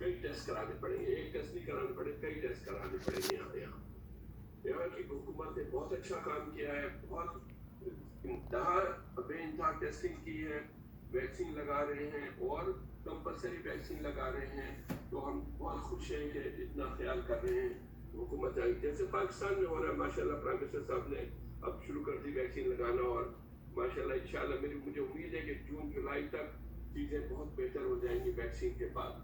Speaker 1: कई टेस्ट कराने पड़ेंगे, एक टेस्ट नहीं कराने पड़े, कई टेस्ट कराने पड़ेंगे। यहाँ की हुकूमत ने बहुत अच्छा काम किया है, बहुत बेइंतहा टेस्टिंग की है, वैक्सीन लगा रहे हैं और कंपलसरी वैक्सीन लगा रहे हैं। तो हम बहुत खुश हैं कि इतना ख्याल कर रहे हैं हुकूमत आई। जैसे पाकिस्तान में हो रहा है माशाल्लाह, प्राइम मिनिस्टर साहब ने अब शुरू कर दी वैक्सीन लगाना और माशाल्लाह इंशाल्लाह मुझे उम्मीद है कि जून जुलाई तक चीज़ें बहुत बेहतर हो जाएंगी वैक्सीन के बाद।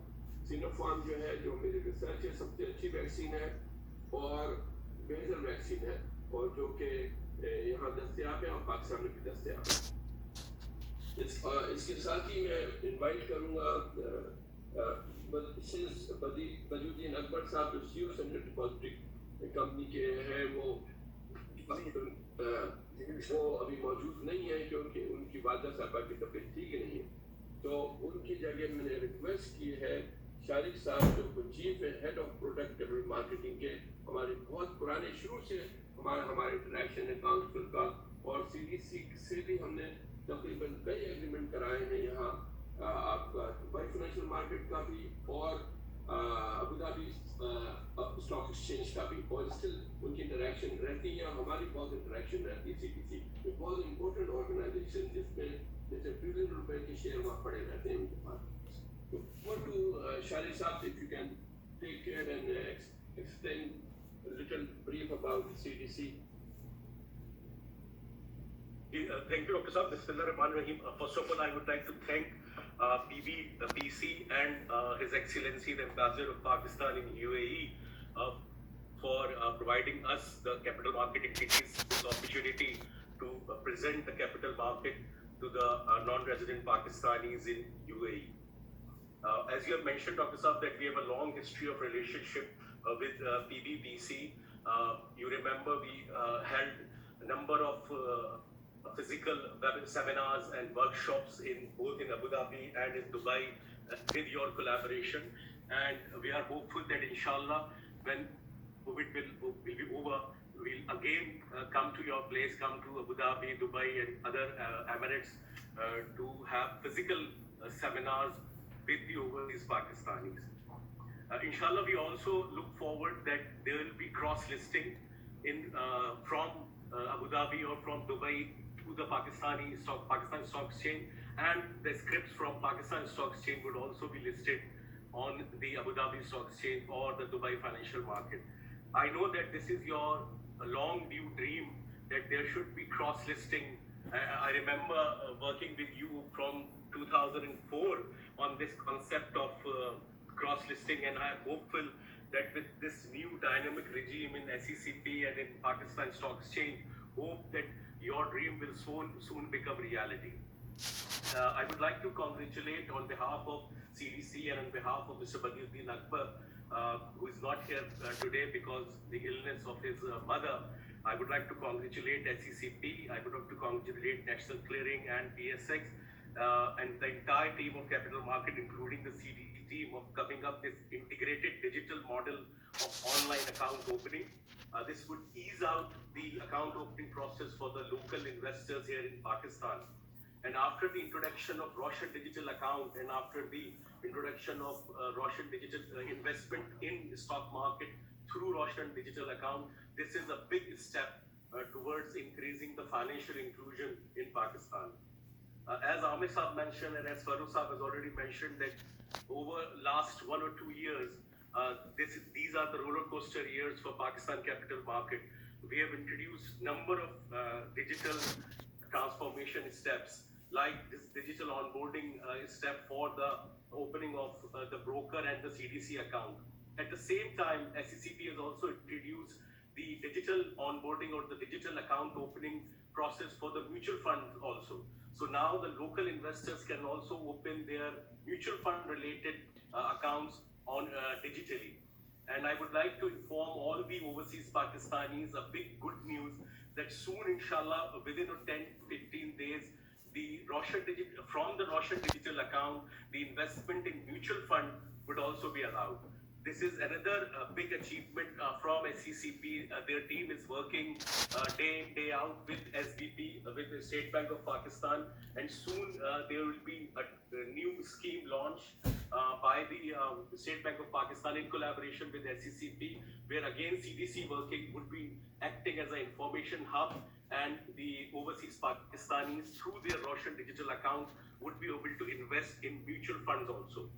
Speaker 1: सिनोफार्म जो है, जो मेरी रिसर्च है, सबसे अच्छी वैक्सीन है और बेहतर वैक्सीन है और जो कि यहाँ दस्तयाब है और पाकिस्तान में भी दस्तयाब है। इसके साथ ही मैं इनवाइट करूँगा बदरुद्दीन अकबर साहब, जो सीईओ सेंट्रल डिपॉजिटरी कंपनी के हैं, वो अभी मौजूद नहीं है क्योंकि उनकी वालदा साहबा की तबीयत ठीक नहीं है। तो उनकी जगह मैंने रिक्वेस्ट की है शारिक साहब, जो chief head of product capital marketing के, हमारे बहुत पुराने शुरू से हमारा इंटरेक्शन है काउंसिल का और सीडीसी से भी हमने तकरीबन कई एग्रीमेंट कराए हैं यहाँ, आपका दुबई फाइनेंशियल मार्केट का भी और अबू धाबी स्टॉक एक्सचेंज का भी, और स्टिल उनकी इंटरेक्शन रहती है। हमारी बहुत इंटरेक्शन रहती है। सीडीसी एक बहुत इंपॉर्टेंट ऑर्गेनाइजेशन जिसमें जैसे बिलियन रुपए के शेयर वहाँ पड़े रहते हैं उनके पास। What to Shari Saab, if you can take care and explain a little brief about CDC.
Speaker 8: Thank you, Dr. Saab. Bismillahirrahmanirrahim. First of all, I would like to thank PBPC and His Excellency the Ambassador of Pakistan in UAE for providing us, the capital market entities, this opportunity to present the capital market to the non-resident Pakistanis in UAE. As you have mentioned, Dr. Saab, that we have a long history of relationship with PBPC. You remember we held a number of physical seminars and workshops both in Abu Dhabi and in Dubai with your collaboration. And we are hopeful that inshallah, when COVID will be over, we'll again come to your place, come to Abu Dhabi, Dubai and other Emirates to have physical seminars with the overseas Pakistanis. Inshallah, we also look forward that there will be cross-listing from Abu Dhabi or from Dubai to the Pakistan Stock Exchange, and the scripts from Pakistan Stock Exchange would also be listed on the Abu Dhabi Stock Exchange or the Dubai financial market. I know that this is your long due dream that there should be cross-listing. I remember working with you from 2004 on this concept of cross-listing, and I am hopeful that with this new dynamic regime in SECP and in Pakistan Stock Exchange, hope that your dream will soon become reality. I would like to congratulate on behalf of CDC and on behalf of Mr. Badiuddin Akbar, who is not here today because the illness of his mother. I would like to congratulate SECP, I would like to congratulate National Clearing and PSX, and the entire team of capital market, including the CDC team, of coming up this integrated digital model of online account opening. This would ease out the account opening process for the local investors here in Pakistan. And after the introduction of Roshan Digital Account and after the introduction of Roshan Digital investment in stock market through Roshan Digital Account, this is a big step towards increasing the financial inclusion in Pakistan. As Amir Saab mentioned and as Farooq Saab has already mentioned, that over last 1 or 2 years, these are the roller coaster years for Pakistan capital market. We have introduced number of digital transformation steps, like this digital onboarding step for the opening of the broker and the CDC account. At the same time, SECP has also introduced the digital onboarding or the digital account opening process for the mutual funds also. So now the local investors can also open their mutual fund related accounts on digitally. And I would like to inform all the overseas Pakistanis a big good news that soon, inshallah, within 10-15 days, from the Roshan Digital account, the investment in mutual fund would also be allowed. This is another big achievement from SECP. Their team is working day in, day out with SBP, with the State Bank of Pakistan, and soon there will be a new scheme launched by the State Bank of Pakistan in collaboration with SECP, where again CDC working would be acting as an information hub, and the overseas Pakistanis through their Roshan Digital account would be able to invest in mutual funds also.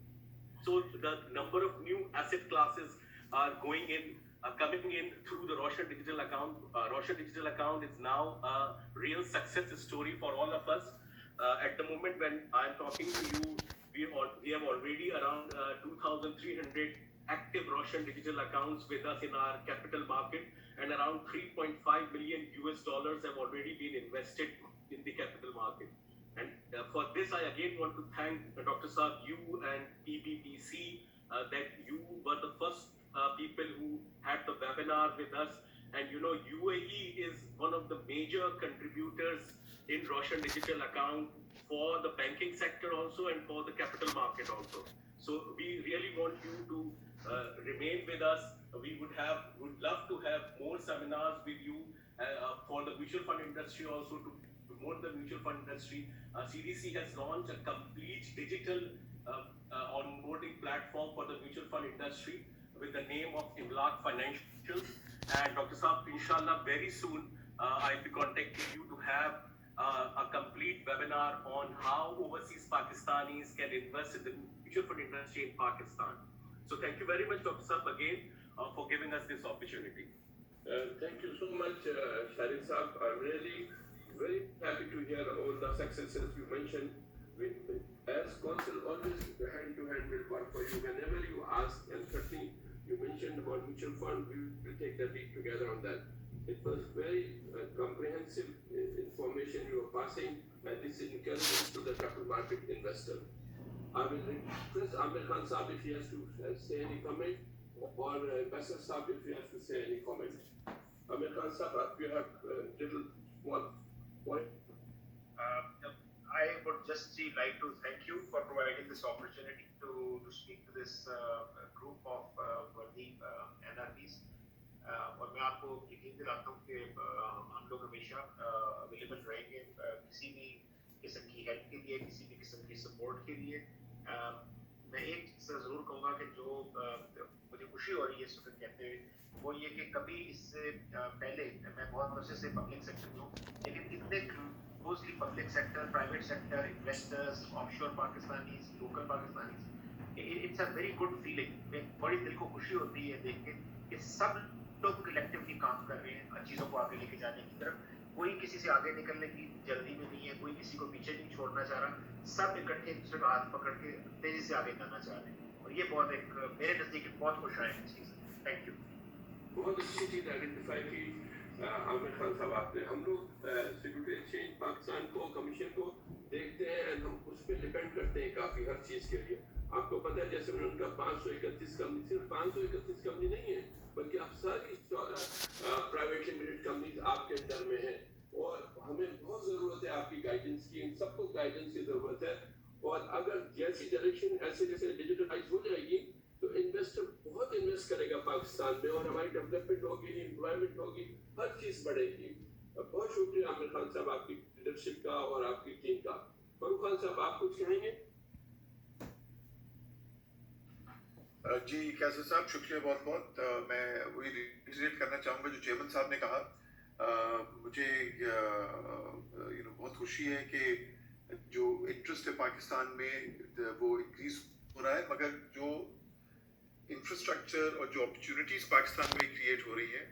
Speaker 8: So the number of new asset classes are coming in through the Roshan Digital account. Roshan Digital account is now a real success story for all of us. At the moment when I'm talking to you, we have already around 2,300 active Roshan Digital accounts with us in our capital market, and around $3.5 million have already been invested in the capital market. And for this, I again want to thank Dr. Saab, you and PBPC, that you were the first people who had the webinar with us. And you know, UAE is one of the major contributors in Roshan Digital account for the banking sector also and for the capital market also. So we really want you to remain with us. We would love to have more seminars with you for the mutual fund industry also, to promote the mutual fund industry. CDC has launched a complete digital onboarding platform for the mutual fund industry with the name of Imlaq Financials. And Dr. Saab, inshallah, very soon I'll be contacting you to have a complete webinar on how overseas Pakistanis can invest in the mutual fund industry in Pakistan. So thank you very much, Dr. Saab, again for giving us this opportunity.
Speaker 1: Thank you so much, Sharif Saab. I'm really very happy to hear all the successes you mentioned. As council, always hand-to-hand will work for you. Whenever you ask, and certainly you mentioned about mutual fund, we will take the lead together on that. It was very comprehensive information you were passing, and this is encouraging to the capital market investor. I will request Amir Khan Saab if he has to say any comment, or Ambassador Saab if he has to say any comment. Amir Khan Saab, you have little one point.
Speaker 4: I would just like to thank you for providing this opportunity to speak to this group of worthy NRPs. और मैं आपको यकीन दिलाता हूँ कि हम लोग हमेशा अवेलेबल रहेंगे किसी भी किस्म की हेल्प के लिए, किसी भी किस्म की सपोर्ट के लिए. मैं एक ज़रूर कहूँगा कि जो मुझे खुशी हो रही है इस वक्त कहते हुए, वो ये कि कभी इससे पहले मैं बहुत वर्षों से पब्लिक सेक्टर में हूँ, लेकिन इतने closely public sector, private sector, investors, offshore Pakistanis, local Pakistanis, it's a very good feeling. बड़ी दिल को खुशी होती है देख के कि सब लोग कलेक्टिवली काम कर रहे हैं चीज़ों को आगे लेके जाने की तरफ. कोई किसी से आगे निकलने की जल्दी में नहीं है, कोई किसी को पीछे नहीं छोड़ना चाह रहा, सब इकट्ठे एक दूसरे का हाथ पकड़ के तेजी से आगे करना चाह रहे हैं. और ये बहुत एक मेरे नज़दीक बहुत खुश आए हैं चीज़. Thank you.
Speaker 1: बहुत अच्छी चीज़ आइडेंटिफाई की आमिर खान साहब आपने. हम लोग सिक्योरिटी एक्सचेंज पाकिस्तान को, कमीशन को देखते हैं, हम उस पर डिपेंड करते हैं काफ़ी हर चीज़ के लिए. आपको पता है जैसे उनका 531 कंपनी, सिर्फ 531 कंपनी नहीं है, बल्कि आप सारी प्राइवेट लिमिटेड कंपनीज आपके अंडर में हैं, और हमें बहुत ज़रूरत है आपकी गाइडेंस की. इन सबको गाइडेंस की ज़रूरत है. और अगर जैसी डायरेक्शन ऐसे जैसे डिजिटलाइज हो जाएगी, तो इन्वेस्टर बहुत इन्वेस्ट करेगा पाकिस्तान में और हमारी डेवलपमेंट होगी, एम्प्लॉयमेंट होगी, हर चीज़ बढ़ेगी। बहुत शुक्रिया आमिर खान साहब आपकी लीडरशिप का और आपकी टीम का। फरूक खान साहब आप कुछ कहेंगे?
Speaker 5: जी कैसर साहब शुक्रिया बहुत बहुत। मैं वही रिट्रेट करना चाहूँगा जो चेयरमैन साहब ने कहा। मुझे बहुत खुशी है कि जो इंटरेस्ट है पाकिस्तान में वो इंक्रीज हो रहा है, मगर जो इंफ्रास्ट्रक्चर और जो अपॉर्चुनिटीज पाकिस्तान में क्रिएट हो रही है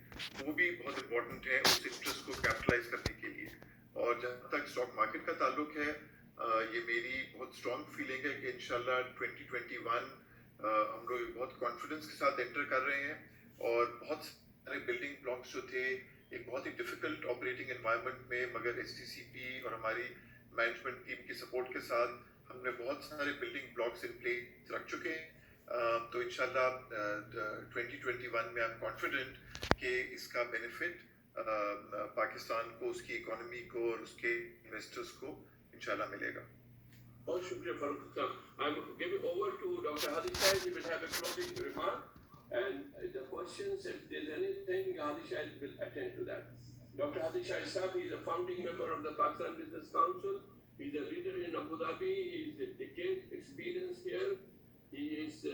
Speaker 5: वो भी बहुत इंपॉर्टेंट है उस इंटरेस्ट को कैपिटलाइज करने के लिए। और जहाँ तक स्टॉक मार्केट का ताल्लुक है, ये मेरी बहुत स्ट्रॉन्ग फीलिंग है कि इंशाल्लाह 2021 हम लोग बहुत कॉन्फिडेंस के साथ एंटर कर रहे हैं और बहुत सारे बिल्डिंग ब्लॉक्स जो थे एक बहुत ही डिफिकल्ट ऑपरेटिंग एनवायरनमेंट में, मगर STCP और हमारी मैनेजमेंट टीम की सपोर्ट के साथ हमने बहुत सारे बिल्डिंग ब्लॉक्स इन प्लेस रख चुके हैं। तो इंशाल्लाह 2021 में आई एम कॉन्फिडेंट कि इसका बेनिफिट पाकिस्तान को, उसकी इकोनॉमी को और उसके इन्वेस्टर्स को इंशाल्लाह मिलेगा।
Speaker 1: बहुत शुक्रिया फारूक साहब। I'm giving over to Dr. Hadi Shahid. He will have a closing remark, and the questions, if there's anything, Hadi Shahid will attend to that. Dr. Hadi Shahid Sahib, he is a founding member of the Pakistan Business Council. He is a leader in Abu Dhabi. He is a decade experience here. He is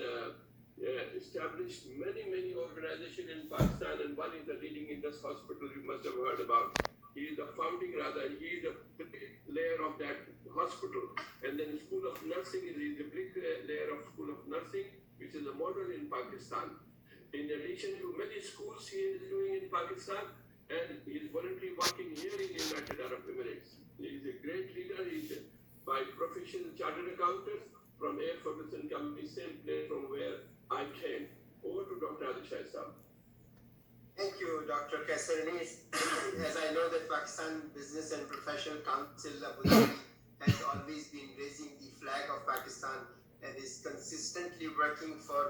Speaker 1: established many organizations in Pakistan, and one is the leading Indus Hospital you must have heard about. He is the founding, he is the big layer of that hospital. And then School of Nursing is the big layer of School of Nursing, which is a model in Pakistan. In addition to many schools he is doing in Pakistan, and he is voluntarily working here in the United Arab Emirates. He is a great leader. He is by profession chartered accountant from Air Ferguson Company, same place from where I came. Over to Dr. Hadi Shahid Sahib.
Speaker 9: Thank you, Dr. Kaisar Anis. As I know that Pakistan Business and Professional Council Abu Dhabi has always been raising the flag of Pakistan and is consistently working for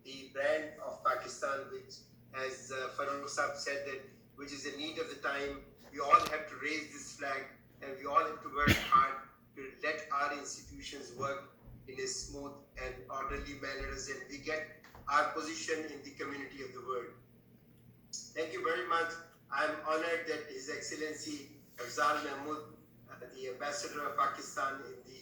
Speaker 9: the brand of Pakistan, which, as Farooq Saab said, that which is a need of the time. We all have to raise this flag, and we all have to work hard to let our institutions work in a smooth and orderly manner, and we get our position in the community of the world. Thank you very much. I am honored that His Excellency Afzal Mahmood, the Ambassador of Pakistan in the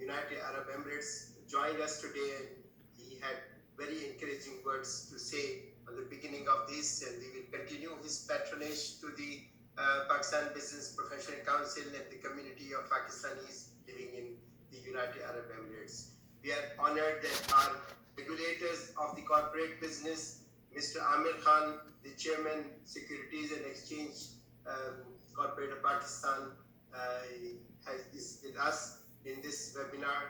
Speaker 9: United Arab Emirates, joined us today, and he had very encouraging words to say on the beginning of this, and we will continue his patronage to the Pakistan Business Professional Council and the community of Pakistanis living in the United Arab Emirates. We are honored that our regulators of the corporate business, Mr. Amir Khan, the Chairman, Securities and Exchange Corporate of Pakistan, is with us in this webinar,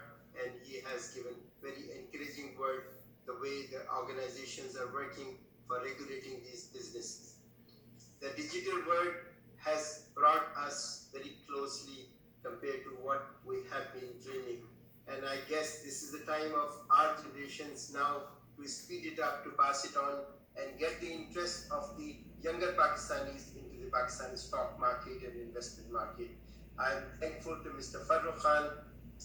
Speaker 9: and he has given very encouraging word the way the organizations are working for regulating these businesses. The digital world has brought us very closely compared to what we have been dreaming, and I guess this is the time of our generations now to speed it up, to pass it on, and get the interest of the younger Pakistanis into the Pakistani stock market and investment market. I am thankful to Mr. Farooq Khan,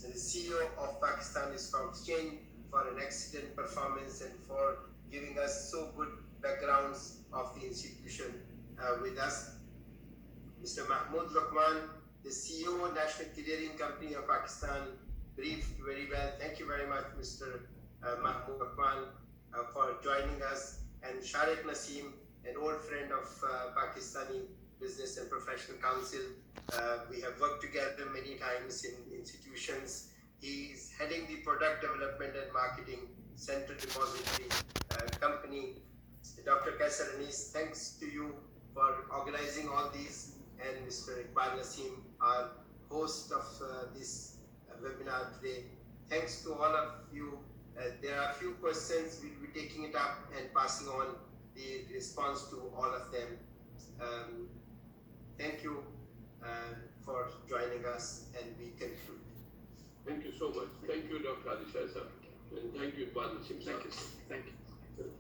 Speaker 9: the CEO of Pakistan Stock Exchange, for an excellent performance and for giving us so good backgrounds of the institution with us. Mr. Mahmood Luqman, the CEO of National Clearing Company of Pakistan, briefed very well. Thank you very much, Mr. Mahmood Luqman, for joining us. And Sharik Naseem, an old friend of Pakistani Business and Professional Council. We have worked together many times in institutions. He is heading the Product Development and Marketing Center Depository Company. Dr. Kaisar Anis, thanks to you for organizing all these, and Mr. Iqbal Naseem, our host of this webinar today. Thanks to all of you. There are a few questions. We'll be taking it up and passing on the response to all of them. Thank you for joining us, and we conclude.
Speaker 1: Thank you so much. Thank you, Dr. Hadi Shahid Sahib. And thank you, Iqbal Naseem.
Speaker 2: Thank you.